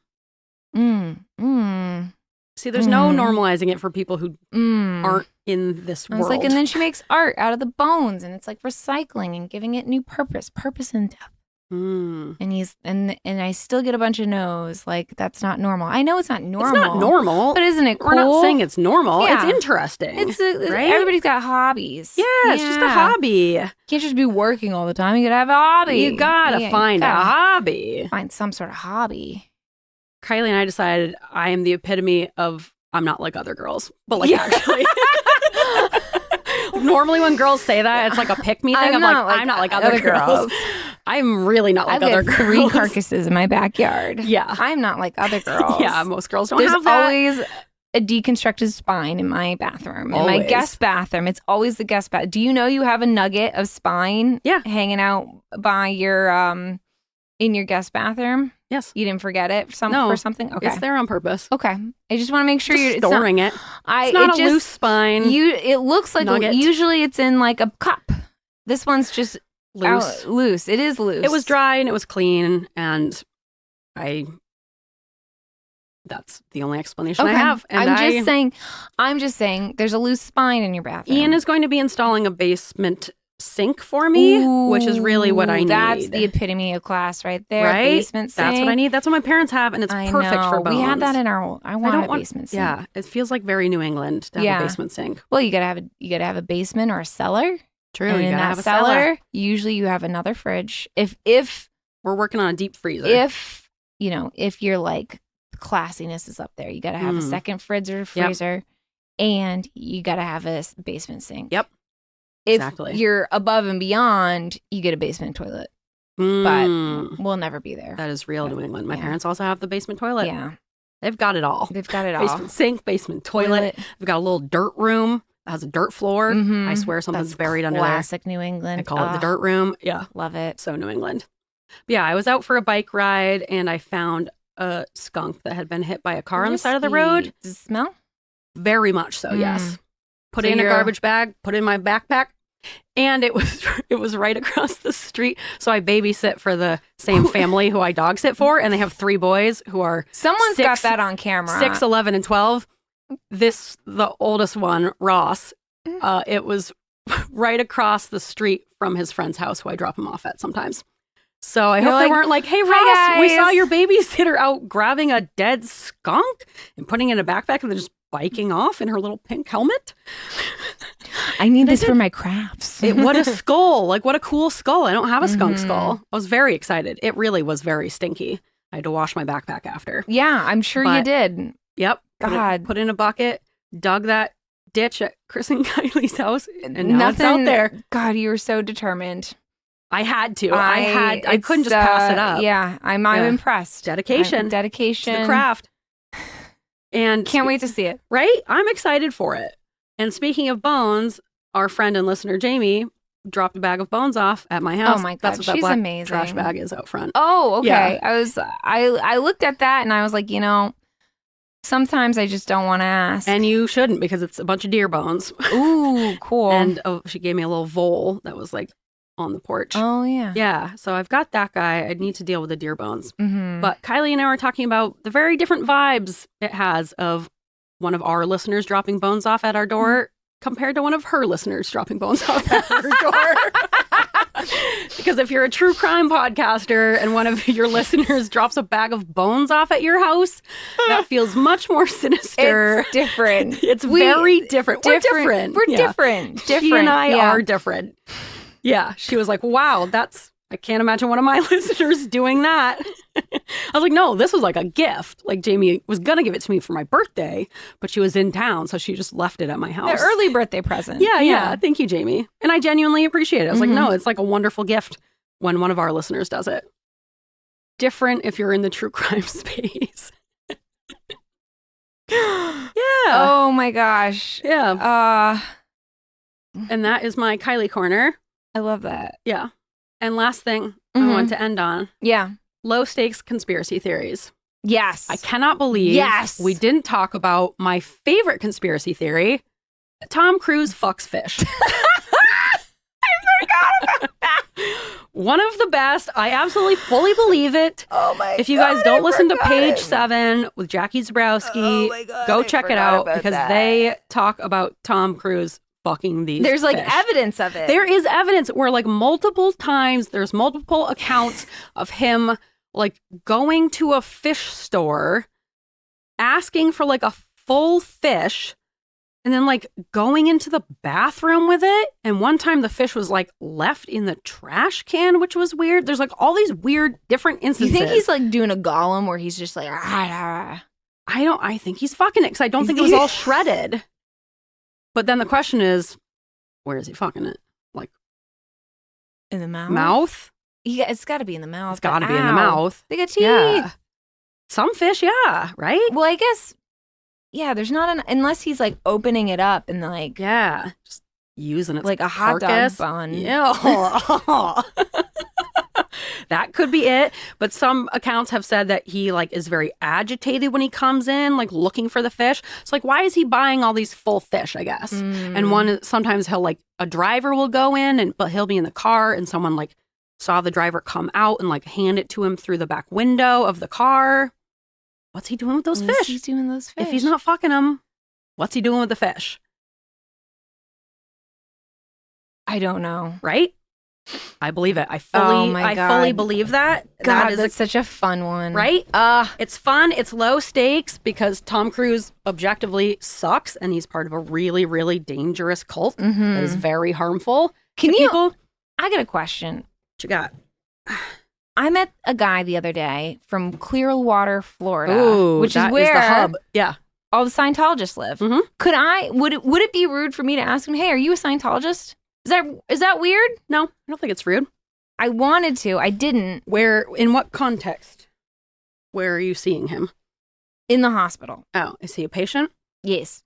See, there's no normalizing it for people who aren't in this I world. was like, and then she makes art out of the bones, and it's like recycling and giving it new purpose in death. And I still get a bunch of no's. Like, that's not normal. I know it's not normal. It's not normal. But isn't it cool? We're not saying it's normal. Yeah. It's interesting. Right? Everybody's got hobbies. Yeah, it's just a hobby. You can't just be working all the time. You gotta have a hobby. You gotta find a hobby. Find some sort of hobby. Kylie and I decided I am the epitome of I'm not like other girls. But like actually. Normally when girls say that, it's like a pick-me thing. I'm not like other girls. I'm really not like other girls. I've got 3 carcasses in my backyard. Yeah. I'm not like other girls. Yeah, most girls don't have that. There's always a deconstructed spine in my bathroom. In my guest bathroom. It's always the guest bath. Do you know you have a nugget of spine hanging out by your in your guest bathroom? Yes. You didn't forget it for something? Okay. It's there on purpose. Okay. I just want to make sure you're storing it. It's not a loose spine. It looks like usually it's in like a cup. This one's just loose. Loose. It is loose. It was dry and it was clean, and that's the only explanation I have. And I'm just saying there's a loose spine in your bathroom. Ian is going to be installing a basement sink for me, which is really what I need. That's the epitome of class right there. Right? Basement sink. That's what I need. That's what my parents have, and it's perfect for bones. We had that in our. I want a basement sink. Yeah, it feels like very New England to have a basement sink. Well, you gotta have a basement or a cellar. True. And in that cellar, usually you have another fridge. If we're working on a deep freezer. If you're like classiness is up there, you gotta have a second freezer, and you gotta have a basement sink. Yep. If you're above and beyond, you get a basement toilet. But we'll never be there. That is real New England. My parents also have the basement toilet. Yeah. They've got it all. Basement sink, basement toilet. They've got a little dirt room that has a dirt floor. I swear something's buried under there. Classic New England. I call it the dirt room. Yeah. Love it. So New England. But yeah, I was out for a bike ride and I found a skunk that had been hit by a car on the side of the road. Does it smell? Very much so, yes. Put it in a garbage bag, put it in my backpack, and it was right across the street. So I babysit for the same family who I dog sit for, and they have 3 boys who are Someone's got that on camera. 6, 11, and 12. The oldest one, Ross, it was right across the street from his friend's house who I drop him off at sometimes. So I hope they weren't like, hey, Ross, we saw your babysitter out grabbing a dead skunk and putting it in a backpack and then just biking off in her little pink helmet. I need this for my crafts. What a skull. Like, what a cool skull. I don't have a skunk skull. I was very excited. It really was very stinky. I had to wash my backpack after. Yeah, I'm sure you did. Yep. God. Put in a bucket, dug that ditch at Chris and Kylie's house, and now it's out there. God, you were so determined. I had to. I couldn't just pass it up. Yeah, I'm impressed. Dedication. Dedication. To the craft. And can't wait to see it. Right? I'm excited for it. And speaking of bones, our friend and listener Jamie dropped a bag of bones off at my house. Oh my God, that's what that she's black amazing. Trash bag is out front. Oh, okay. Yeah. I looked at that and I was like, sometimes I just don't want to ask. And you shouldn't, because it's a bunch of deer bones. Ooh, cool. And she gave me a little vole that was like on the porch. Oh, yeah. Yeah. So I've got that guy. I need to deal with the deer bones. Mm-hmm. But Kylie and I were talking about the very different vibes it has of one of our listeners dropping bones off at our door compared to one of her listeners dropping bones off at her door. Because if you're a true crime podcaster and one of your listeners drops a bag of bones off at your house, that feels much more sinister. It's different. It's very different. We're different. We're different. She and I are different. Yeah. She was like, wow, I can't imagine one of my listeners doing that. I was like, no, this was like a gift. Like, Jamie was going to give it to me for my birthday, but she was in town, so she just left it at my house. The early birthday present. Yeah. Thank you, Jamie. And I genuinely appreciate it. I was like, no, it's like a wonderful gift when one of our listeners does it. Different if you're in the true crime space. Yeah. Oh my gosh. Yeah. And that is my Kylie Corner. I love that. Yeah. And last thing I want to end on. Yeah. Low stakes conspiracy theories. Yes. I cannot believe we didn't talk about my favorite conspiracy theory. Tom Cruise fucks fish. I forgot about that. One of the best. I absolutely fully believe it. Oh my God. If you guys don't listen to Page 7 with Jackie Zabrowski, go check it out because they talk about Tom Cruise fucking these There's like fish. evidence of it. There is evidence where like multiple times there's multiple accounts of him like going to a fish store, asking for like a full fish, and then like going into the bathroom with it. And one time the fish was like left in the trash can, which was weird. There's like all these weird different You instances. think he's like doing a Gollum where he's just like, ah. I think he's fucking it because I don't think it was all shredded. But then the question is, where is he fucking it? Like In the mouth? mouth? Yeah, it's got to be in the mouth. It's got to but be in the ow. mouth. They got teeth. Yeah. Some fish, yeah, right? Well, I guess, yeah, there's not an, unless he's like opening it up and like, Yeah. Just using it like a hot dog carcass. bun. Yeah. That could be it. But some accounts have said that he like is very agitated when he comes in, like looking for the fish. So like, why is he buying all these full fish, I guess? And one, sometimes he'll like, a driver will go in but he'll be in the car and someone like saw the driver come out and like hand it to him through the back window of the car. What's he doing with those What's fish? he doing with those fish? If he's not fucking them, what's he doing with the fish? I don't know. Right? I believe it. I fully believe that. God, that is that's such a fun one. right? It's fun. It's low stakes because Tom Cruise objectively sucks and he's part of a really, really dangerous cult that is very harmful Can to you? people. I got a question. What you got? I met a guy the other day from Clearwater, Florida, Ooh, which is that where the hub. Yeah. all the Scientologists live. Mhm. Would it be rude for me to ask him, "Hey, are you a Scientologist?" Is that weird? No, I don't think it's rude. I wanted to. I didn't. Where, in what context? Where are you seeing him? In the hospital. Oh, is he a patient? Yes.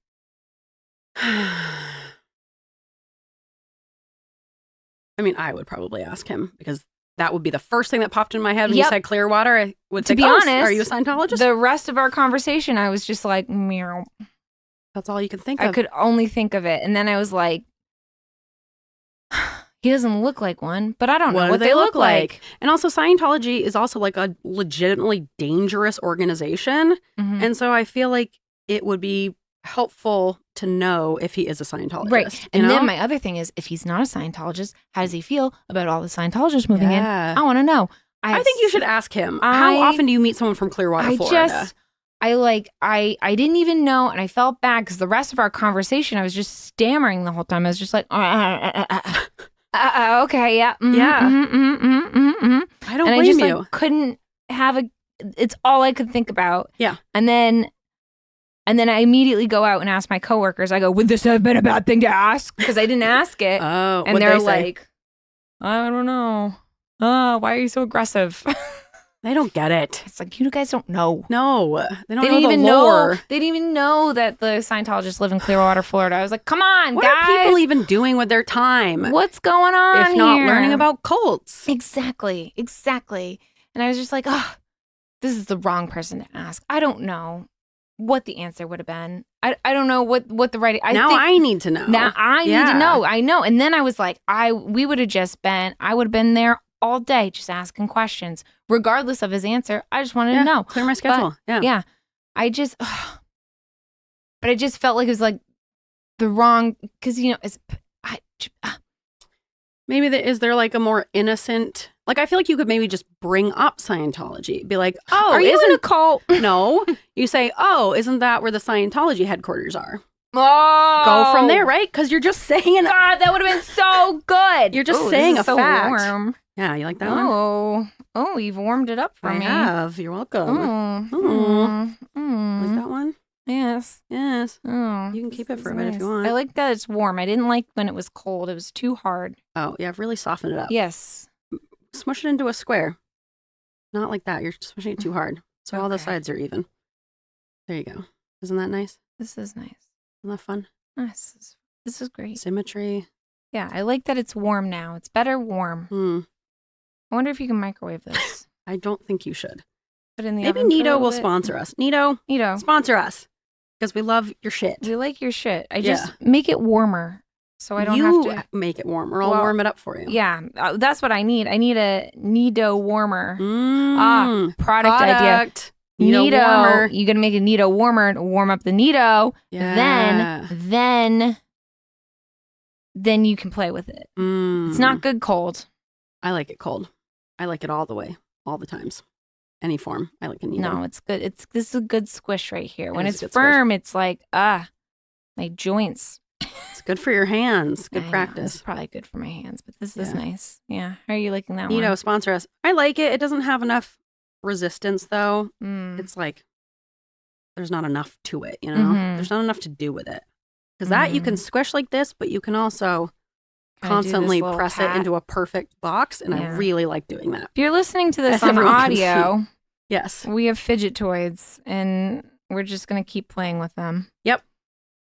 I mean, I would probably ask him because that would be the first thing that popped in my head when you Yep. said Clearwater. I would To think, be oh, honest, are you a Scientologist? The rest of our conversation, I was just like, meow. That's all you can think I of. could only think of it. And then I was like, he doesn't look like one, but I don't know do what they look like. And also, Scientology is also like a legitimately dangerous organization. Mhm. And so I feel like it would be helpful to know if he is a Scientologist. Right. you And know? then my other thing is, if he's not a Scientologist, how does he feel about all the Scientologists moving Yeah. in? I want to know. I think you should ask him. How often do you meet someone from Clearwater, Florida? I didn't even know, and I felt bad because the rest of our conversation, I was just stammering the whole time. I was just like, okay, yeah, Yeah. I don't and I blame just you. like couldn't have a. It's all I could think about. Yeah. And then I immediately go out and ask my coworkers. I go, "Would this have been a bad thing to ask?" Because I didn't ask it, Oh, and what'd they're they say? like, "I don't know. Why are you so aggressive?" They don't get it. It's like, you guys don't know. No, they don't They know didn't the even lore. know. They didn't even know that the Scientologists live in Clearwater, Florida. I was like, come on, What guys. are people even doing with their time? What's going on if not here? learning about cults? Exactly. And I was just like, oh, this is the wrong person to ask. I don't know what the answer would have been. I don't know what the right. I need to know. Now I need Yeah. to know. I know. And then I was like, I would have been there all day just asking questions, regardless of his answer. I just wanted to know. Clear my schedule. Yeah. I just, but I just felt like it was like the wrong, because, Maybe is there like a more innocent, like I feel like you could maybe just bring up Scientology. Be like, oh, are you in a cult? No. You say, oh, isn't that where the Scientology headquarters are? Oh, Go from there, right? Because you're just saying God, that would have been so good. You're just Ooh, saying this is a so fact. warm. Yeah, you like that one? Oh, you've warmed it up for I me. have. You're welcome. Like that one? Yes. Yes. Oh, You can keep it this for a is bit if nice. you want. I like that it's warm. I didn't like when it was cold. It was too hard. Oh, yeah, I've really softened it up. Yes. Smush it into a square. Not like that. You're smushing it too hard. So all the Okay. sides are even. There you go. Isn't that nice? This is nice. Isn't that fun? This is great. Symmetry. Yeah, I like that it's warm now. It's better warm. I wonder if you can microwave this. I don't think you should. Put it in the Maybe oven for a Nito little will bit. sponsor us. Nito, sponsor us. Because we love your shit. We like your shit. I Yeah. just make it warmer so I don't have to. make it warm, or I'll Well, warm it up for you. Yeah, that's what I need. I need a Nito warmer. Product idea. Product. Nito warmer. You gotta make a Nito warmer to warm up the Nito. Yeah. Then then you can play with it. It's not good cold. I like it cold. I like it all the way, all the times. Any form. I like it needed. No, it's good. This is a good squish right here. When is it's a good firm, it's like, my joints. It's good for your hands. Good I know, practice. it's probably good for my hands, but this is Yeah. nice. Yeah. How are you liking that one? Neato, sponsor us. I like it. It doesn't have enough resistance, though. It's like there's not enough to it, you know? Mhm. There's not enough to do with it. Because that you can squish like this, but you can also Kinda do this constantly little press pat. it into a perfect box, and I Yeah. really like doing that. If you're listening to this As on everyone can see. audio, Yes. we have fidget toys, and we're just going to keep playing with them.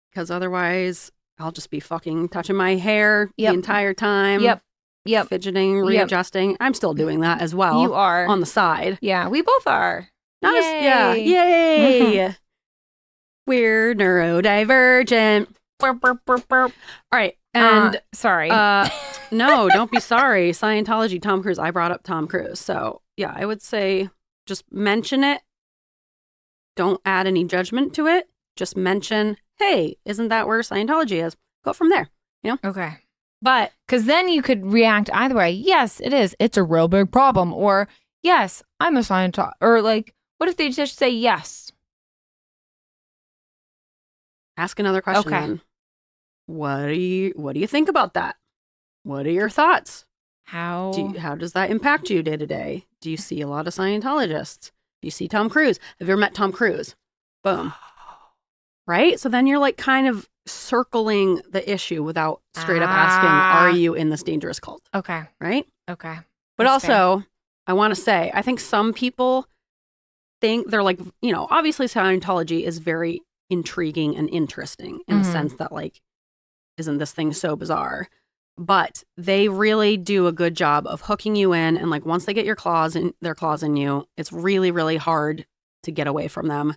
Because otherwise, I'll just be fucking touching my hair Yep. the entire time. Yep. Fidgeting, readjusting. I'm still doing that as well. You are. On the side. Yeah, we both are. Not as, yeah. Yay. Yay. We're neurodivergent. Burp, burp, burp, burp. All right. And sorry. no, don't be sorry. Scientology, Tom Cruise. I brought up Tom Cruise. So yeah, I would say just mention it. Don't add any judgment to it. Just mention, hey, isn't that where Scientology is? Go from there. Okay. But Because then you could react either way. Yes, it is. It's a real big problem. Or, yes, I'm a Scientologist. Or, like, what if they just say yes? ask another question. Okay. Then. What do you think about that? What are your thoughts? How? How does that impact you day to day? Do you see a lot of Scientologists? Do you see Tom Cruise? Have you ever met Tom Cruise? Boom. Right? So then you're like kind of circling the issue without straight up asking, are you in this dangerous cult? Okay. Right? Okay. But That's also, I want to say, I think some people think they're like, obviously Scientology is very intriguing and interesting in the Mhm. sense that like, isn't this thing so bizarre? But they really do a good job of hooking you in. And like once they get their claws in you, it's really, really hard to get away from them.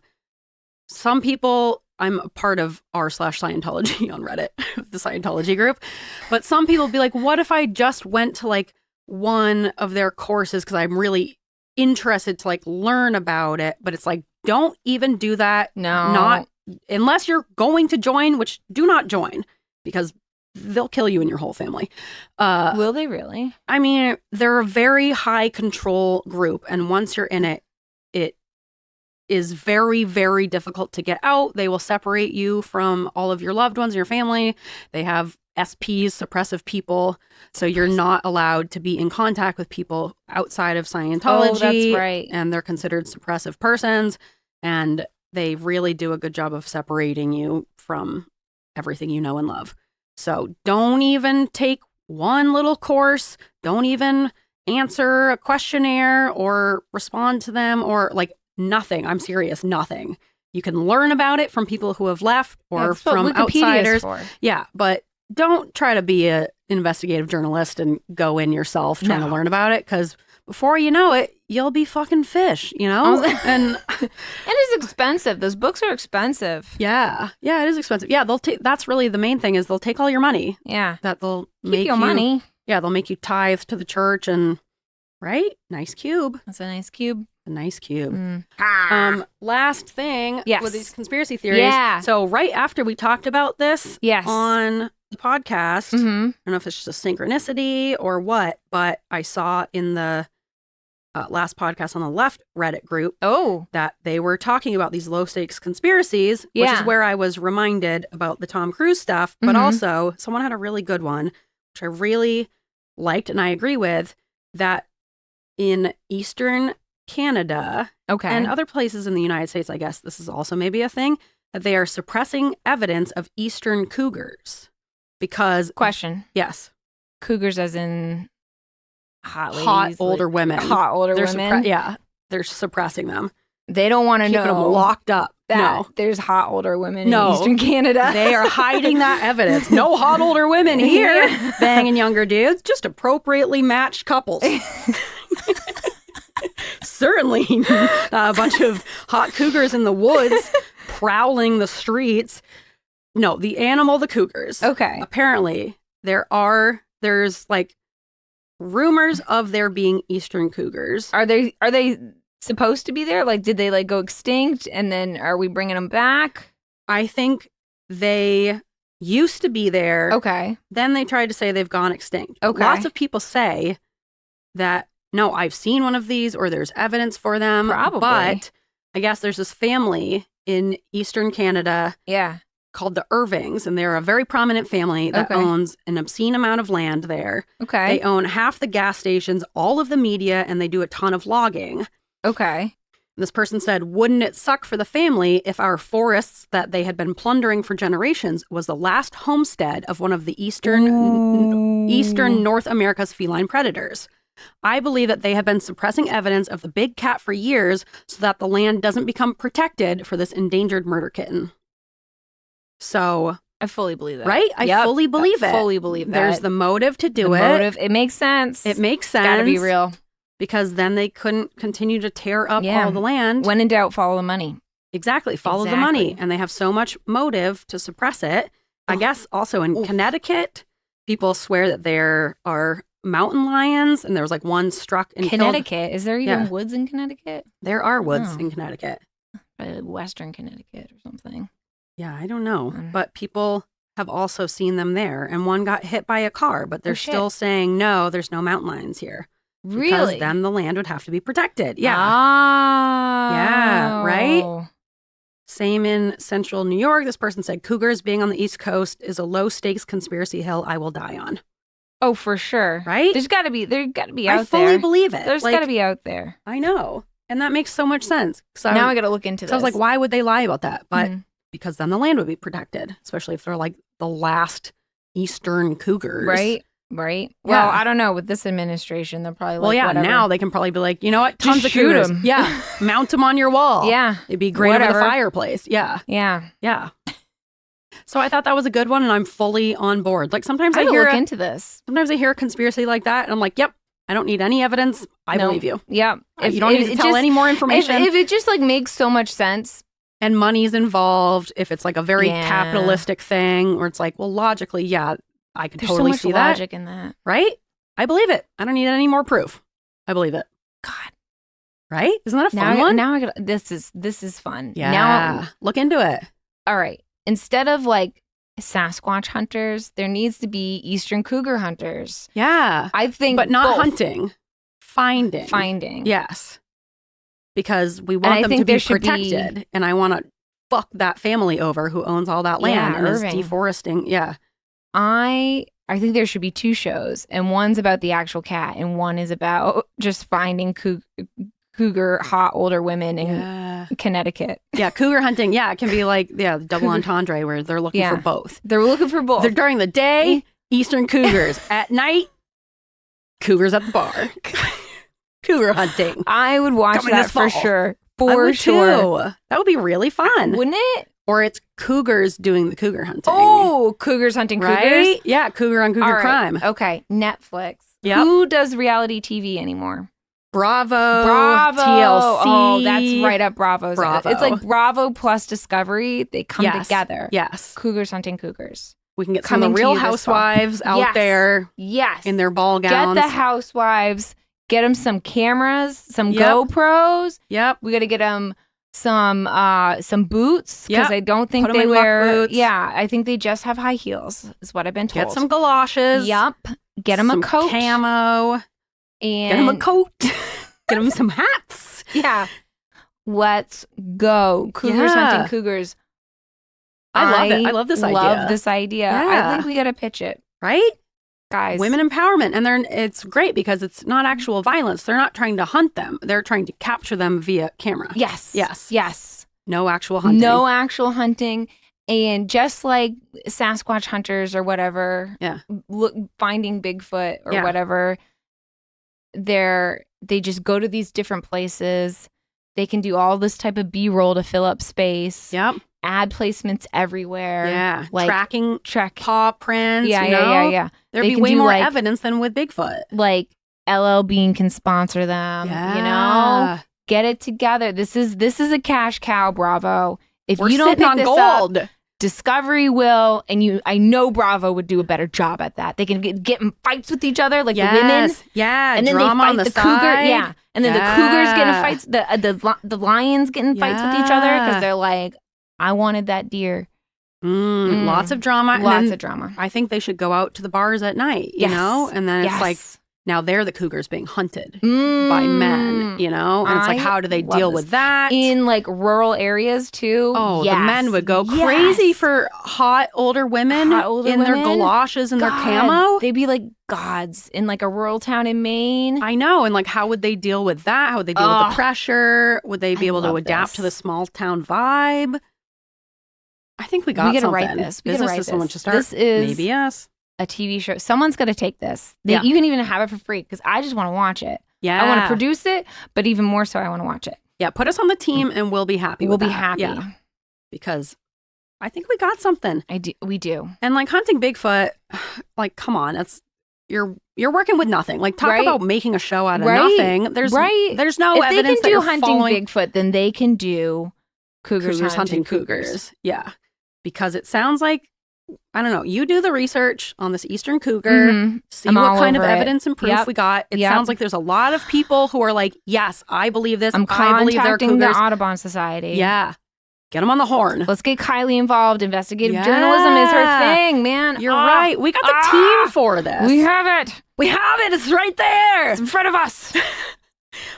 Some people, I'm a part of r/Scientology on Reddit, the Scientology group. But some people be like, what if I just went to like one of their courses because I'm really interested to like learn about it? But it's like, don't even do that. No. Not unless you're going to join, which do not join because they'll kill you and your whole family. Will they really? I mean, they're a very high control group. And once you're in it, it is very, very difficult to get out. They will separate you from all of your loved ones and your family. They have SPs, suppressive people. So you're not allowed to be in contact with people outside of Scientology. Oh, that's right. And they're considered suppressive persons. And they really do a good job of separating you from everything you know and love. So don't even take one little course. Don't even answer a questionnaire or respond to them or like nothing. I'm serious, nothing. You can learn about it from people who have left or That's what from Wikipedia is outsiders. for. Yeah, but don't try to be an investigative journalist and go in yourself trying to No. learn about it because before you know it, you'll be fucking fish, and And it's expensive. Those books are expensive. yeah, it is expensive. Yeah, they'll take. That's really the main thing is they'll take all your money. Yeah. That they'll Keep make your you money. Yeah, they'll make you tithe to the church and right, nice cube, That's a nice cube. a nice cube. Mm. Last thing Yes. with these conspiracy theories. Yeah. So right after we talked about this Yes. on the podcast, Mhm. I don't know if it's just a synchronicity or what, but I saw in the last podcast on the left Reddit group Oh. that they were talking about these low stakes conspiracies, which Yeah. is where I was reminded about the Tom Cruise stuff. But Mhm. also, someone had a really good one, which I really liked and I agree with, that in Eastern Canada Okay. and other places in the United States, I guess this is also maybe a thing, that they are suppressing evidence of Eastern Cougars because, Question. yes, Cougars as in hot ladies. hot older like, women. Hot older They're women. they're suppressing them. They don't want to Keeping them know locked up. that No. there's hot older women No. in Eastern Canada. They are hiding that evidence. No hot older women here Yeah. banging younger dudes, just appropriately matched couples. Certainly a bunch of hot cougars in the woods prowling the streets. No, the animal, the cougars. Okay. Apparently, there's like rumors of there being Eastern cougars. Are they supposed to be there? Like, did they like go extinct and then are we bringing them back? I think they used to be there. Okay. Then they tried to say they've gone extinct. Okay. Lots of people say that, no, I've seen one of these or there's evidence for them. Probably. But I guess there's this family in Eastern Canada Yeah. called the Irvings, and they're a very prominent family that Okay. owns an obscene amount of land there. Okay. They own half the gas stations, all of the media, and they do a ton of logging. Okay. This person said, wouldn't it suck for the family if our forests that they had been plundering for generations was the last homestead of one of the eastern North America's feline predators? I believe that they have been suppressing evidence of the big cat for years so that the land doesn't become protected for this endangered murder kitten. So, I fully believe that. right? I fully believe it. Fully believe that. There's the motive to do The it. motive. It makes sense. It makes sense. It's gotta be real. Because then they couldn't continue to tear up Yeah. all the land. When in doubt, follow the money. Exactly. Follow the money. And they have so much motive to suppress it. I guess also in Connecticut, people swear that there are mountain lions, and there was like one struck in Connecticut. Is there even Yeah. woods in Connecticut? There are woods Oh. in Connecticut. Western Connecticut or something. Yeah, I don't know. Mm. But people have also seen them there. And one got hit by a car, but they're shit. still saying, no, there's no mountain lions here. Really? Because then the land would have to be protected. Yeah. Oh. Yeah, right? Same in central New York. This person said, Cougars being on the East Coast is a low stakes conspiracy hill I will die on. Oh, for sure. Right? They've got to be out I there. fully believe it. There's Like, got to be out there. I know. And that makes so much sense. So Now I got to look into this. I was like, why would they lie about that? But Mhm. because then the land would be protected, especially if they're like the last Eastern Cougars. Right? Right? Yeah. Well, I don't know. With this administration, they're probably like, Well, yeah, whatever. now they can probably be like, you know what? Just Tons of shoot Cougars. 'em. Yeah. Mount them on your wall. Yeah. It'd be great over Whatever. the fireplace. Yeah. Yeah. Yeah. So I thought that was a good one, and I'm fully on board. Like sometimes I I gotta hear look into this. sometimes I hear a conspiracy like that, and I'm like, yep, I don't need any evidence. I No. believe you. Yeah. You don't need to tell any more information. If it just like makes so much sense. And money's involved. If it's like a very Yeah. capitalistic thing, where it's like, well, logically, yeah, I could There's totally so much see that. logic in that. Right? I believe it. I don't need any more proof. I believe it. God. Right? Isn't that a fun Now, one? now I got this is fun. Yeah. Now, Look into it. all right. Instead of like Sasquatch hunters, there needs to be Eastern Cougar hunters. Yeah. I think, But not both. hunting. Finding. Finding. Yes. Because we I want them think to be there should be- protected. And I want to fuck that family over who owns all that land Yeah, and is Irving. deforesting. Yeah. I think there should be two shows, and one's about the actual cat, and one is about just finding cougar hot older women in Yeah. Connecticut. Yeah. Cougar hunting. Yeah. It can be like, yeah, the double Cougar- entendre where they're looking Yeah. for both. They're looking for both. They're during the day, Eastern Cougars. At night, Cougars at the bar. Cougar hunting. I would watch Coming that this for fall. sure. I For would sure. too. That would be really fun. Wouldn't it? Or it's Cougars doing the cougar hunting. Oh, Cougars hunting right? Cougars. Yeah, cougar on cougar All right. crime. Okay, Netflix. Yep. Who does reality TV anymore? Bravo. Bravo. TLC. Oh, that's right up Bravo's. Bravo. It's like Bravo plus Discovery. They come Yes. together. Yes. Cougars hunting Cougars. We can get some of Coming the to real you this fall. housewives out Yes. there Yes. in their ball Get gowns. the housewives. Get them some cameras, some Yep. GoPros. Yep. We got to get them some boots because Yep. I don't think Put 'em they in muck wear. boots. Yeah, I think they just have high heels. Is what I've been told. Get some galoshes. Yup. Get them a some coat. camo. And Get them a coat. Get them some hats. Yeah. Let's go. Cougars Yeah. hunting Cougars. I love it. I love this idea. Love this idea. I Yeah. think we got to pitch it, Right? guys. Women empowerment. And it's great because it's not actual violence. They're not trying to hunt them. They're trying to capture them via camera. Yes. Yes. Yes. No actual hunting. No actual hunting. And just like Sasquatch hunters or whatever, Yeah. finding Bigfoot or Yeah. whatever, they just go to these different places. They can do all this type of B-roll to fill up space. Yep. Ad placements everywhere. Yeah. Like Tracking track. paw prints. Yeah, you yeah, know? yeah. There'd They be can way do, more like- evidence than with Bigfoot. Like LL Bean can sponsor them. Yeah. You know, get it together. This is a cash cow, Bravo. If We're you don't sitting pick on this gold. up, Discovery will, and I know Bravo would do a better job at that. They can get in fights with each other, like the women, Yes. Yeah. and then they drama fight on the, the side. cougar. Yeah, and then the cougars get in Yeah. fights. The lions get in fights with each other Yeah. because they're like, I wanted that deer. Lots of drama. Lots of drama. I think they should go out to the bars at night, you know? And then it's like, now they're the cougars being hunted by men, you know? And it's like, how do they deal with that? In like rural areas too. Oh, the men would go crazy for hot older women in their galoshes and their camo. They'd be like gods in like a rural town in Maine. I know. And like, how would they deal with that? How would they deal with the pressure? Would they be able to adapt to the small town vibe? I think we got something. Write this. Business is someone should start. This is maybe yes. A TV show. Someone's going to take this. You can even have it for free because I just want to watch it. Yeah. I want to produce it, but even more so, I want to watch it. Yeah. Put us on the team and we'll be happy. We'll be happy. Yeah. Because I think we got something. We do. And like hunting Bigfoot, like, come on. You're working with nothing. Like, talk about making a show out of nothing. There's no evidence that you're hunting Bigfoot, then they can do Cougars hunting Cougars. Yeah. Because it sounds like, I don't know, you do the research on this Eastern cougar, see what kind of evidence and proof we got. It sounds like there's a lot of people who are like, yes, I believe this. I'm I believe they're contacting the cougars. Audubon Society. Yeah. Get them on the horn. Let's get Kylie involved. Investigative journalism is her thing, man. You're right. We got the team for this. We have it. We have it. It's right there. It's in front of us.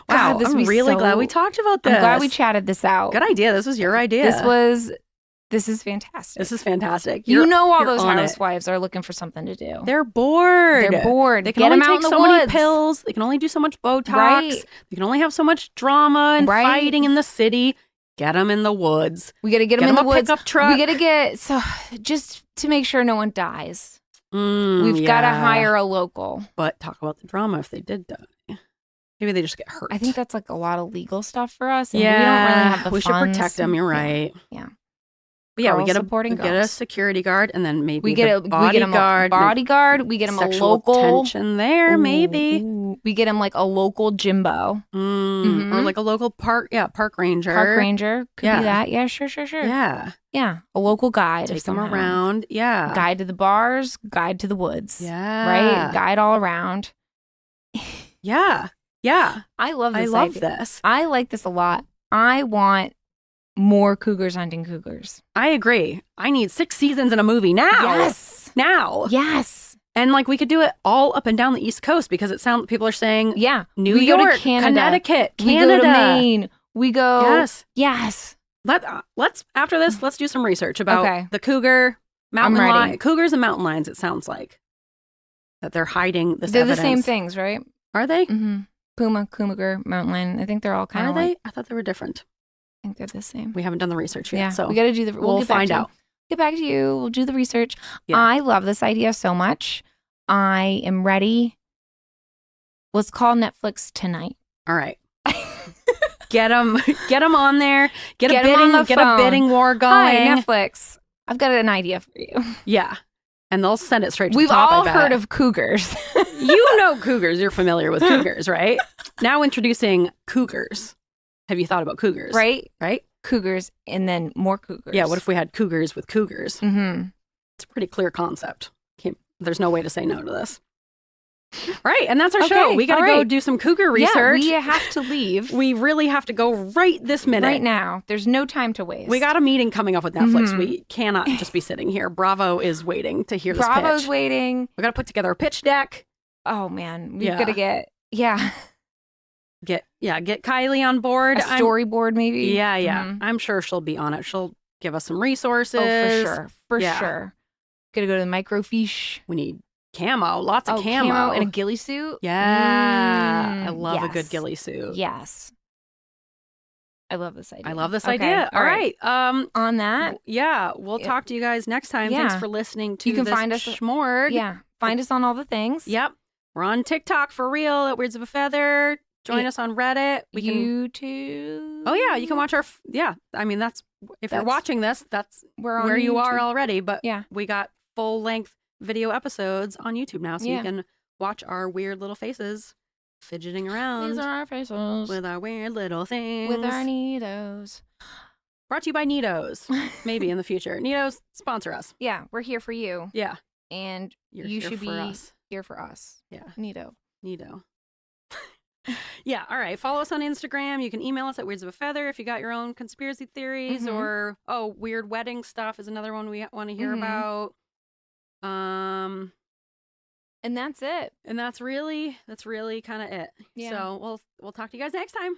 Wow. God, I'm really glad we talked about this. I'm glad we chatted this out. Good idea. This was your idea. This is fantastic. This is fantastic. You know all those housewives are looking for something to do. They're bored. They can only take so many pills. They can only do so much Botox. Right. They can only have so much drama and fighting in the city. Get them in the woods. We got to get them in the woods. Pickup truck. We got to just to make sure no one dies. We've got to hire a local. But talk about the drama if they did die. Maybe they just get hurt. I think that's like a lot of legal stuff for us. And we don't really have the funds. We should protect them. You're right. Yeah. But yeah, we get a security guard, and then maybe we get a bodyguard. We get him a local tension there. Maybe we get him like a local Jimbo, or like a local park ranger. Park ranger could be that. Yeah, sure. Yeah, a local guide. Take them around. Yeah, guide to the bars, guide to the woods. Yeah, right. Guide all around. Yeah. I love this. This. I like this a lot. I want more cougars hunting cougars. I agree. I need 6 seasons in a movie now. Yes. Now. Yes. And like we could do it all up and down the East Coast because it sounds people are saying New York, go to Canada, Connecticut, we go to Maine. We go Yes. Let's after this, let's do some research about the cougar, mountain lion, cougars and mountain lions, it sounds like. That they're hiding this evidence. They're the same things, right? Are they? Mm-hmm. Puma, cougar, mountain lion. I think they're all kind of Are they? I thought they were different. I think they're the same. We haven't done the research yet, yeah, so we got to do we'll find out. Get back to you. We'll do the research. Yeah. I love this idea so much. I am ready. Let's call Netflix tonight. All right. Get them on there. Get a bidding war going. Hi, Netflix. I've got an idea for you. Yeah. And they'll send it straight to the top, I bet. We've all heard of cougars. You know cougars. You're familiar with cougars, right? Now introducing cougars. Have you thought about cougars? Right. Cougars and then more cougars. Yeah, what if we had cougars with cougars? Mm-hmm. It's a pretty clear concept. There's no way to say no to this. Right, and that's our show. We got to go do some cougar research. Yeah, we have to leave. We really have to go right this minute. Right now. There's no time to waste. We got a meeting coming up with Netflix. Mm-hmm. We cannot just be sitting here. Bravo is waiting to hear this pitch. Bravo's waiting. We got to put together a pitch deck. Oh, man. We've got to get Kylie on board. A storyboard, maybe. Yeah. Mm-hmm. I'm sure she'll be on it. She'll give us some resources. Oh, for sure. Gotta go to the microfiche. We need camo, lots of camo. And a ghillie suit. Yeah. I love a good ghillie suit. Yes. I love this idea. All right. On that. We'll talk to you guys next time. Thanks for listening to this find us shmorg. Yeah. Find us on all the things. Yep. We're on TikTok for real at Weirds of a Feather. Join us on Reddit. YouTube. Oh yeah, you can watch our. I mean that's you're watching this, that's where you are already. But we got full length video episodes on YouTube now, so you can watch our weird little faces fidgeting around. These are our faces with our weird little things. With our neatos. Brought to you by Neatos. Maybe in the future. Neatos, sponsor us. Yeah, we're here for you. Yeah, and you should be here for us. Yeah, Neato. Yeah. All right. Follow us on Instagram. You can email us at Weirds of a Feather if you got your own conspiracy theories or, weird wedding stuff is another one we want to hear about. And that's it. And that's really kind of it. Yeah. So we'll talk to you guys next time.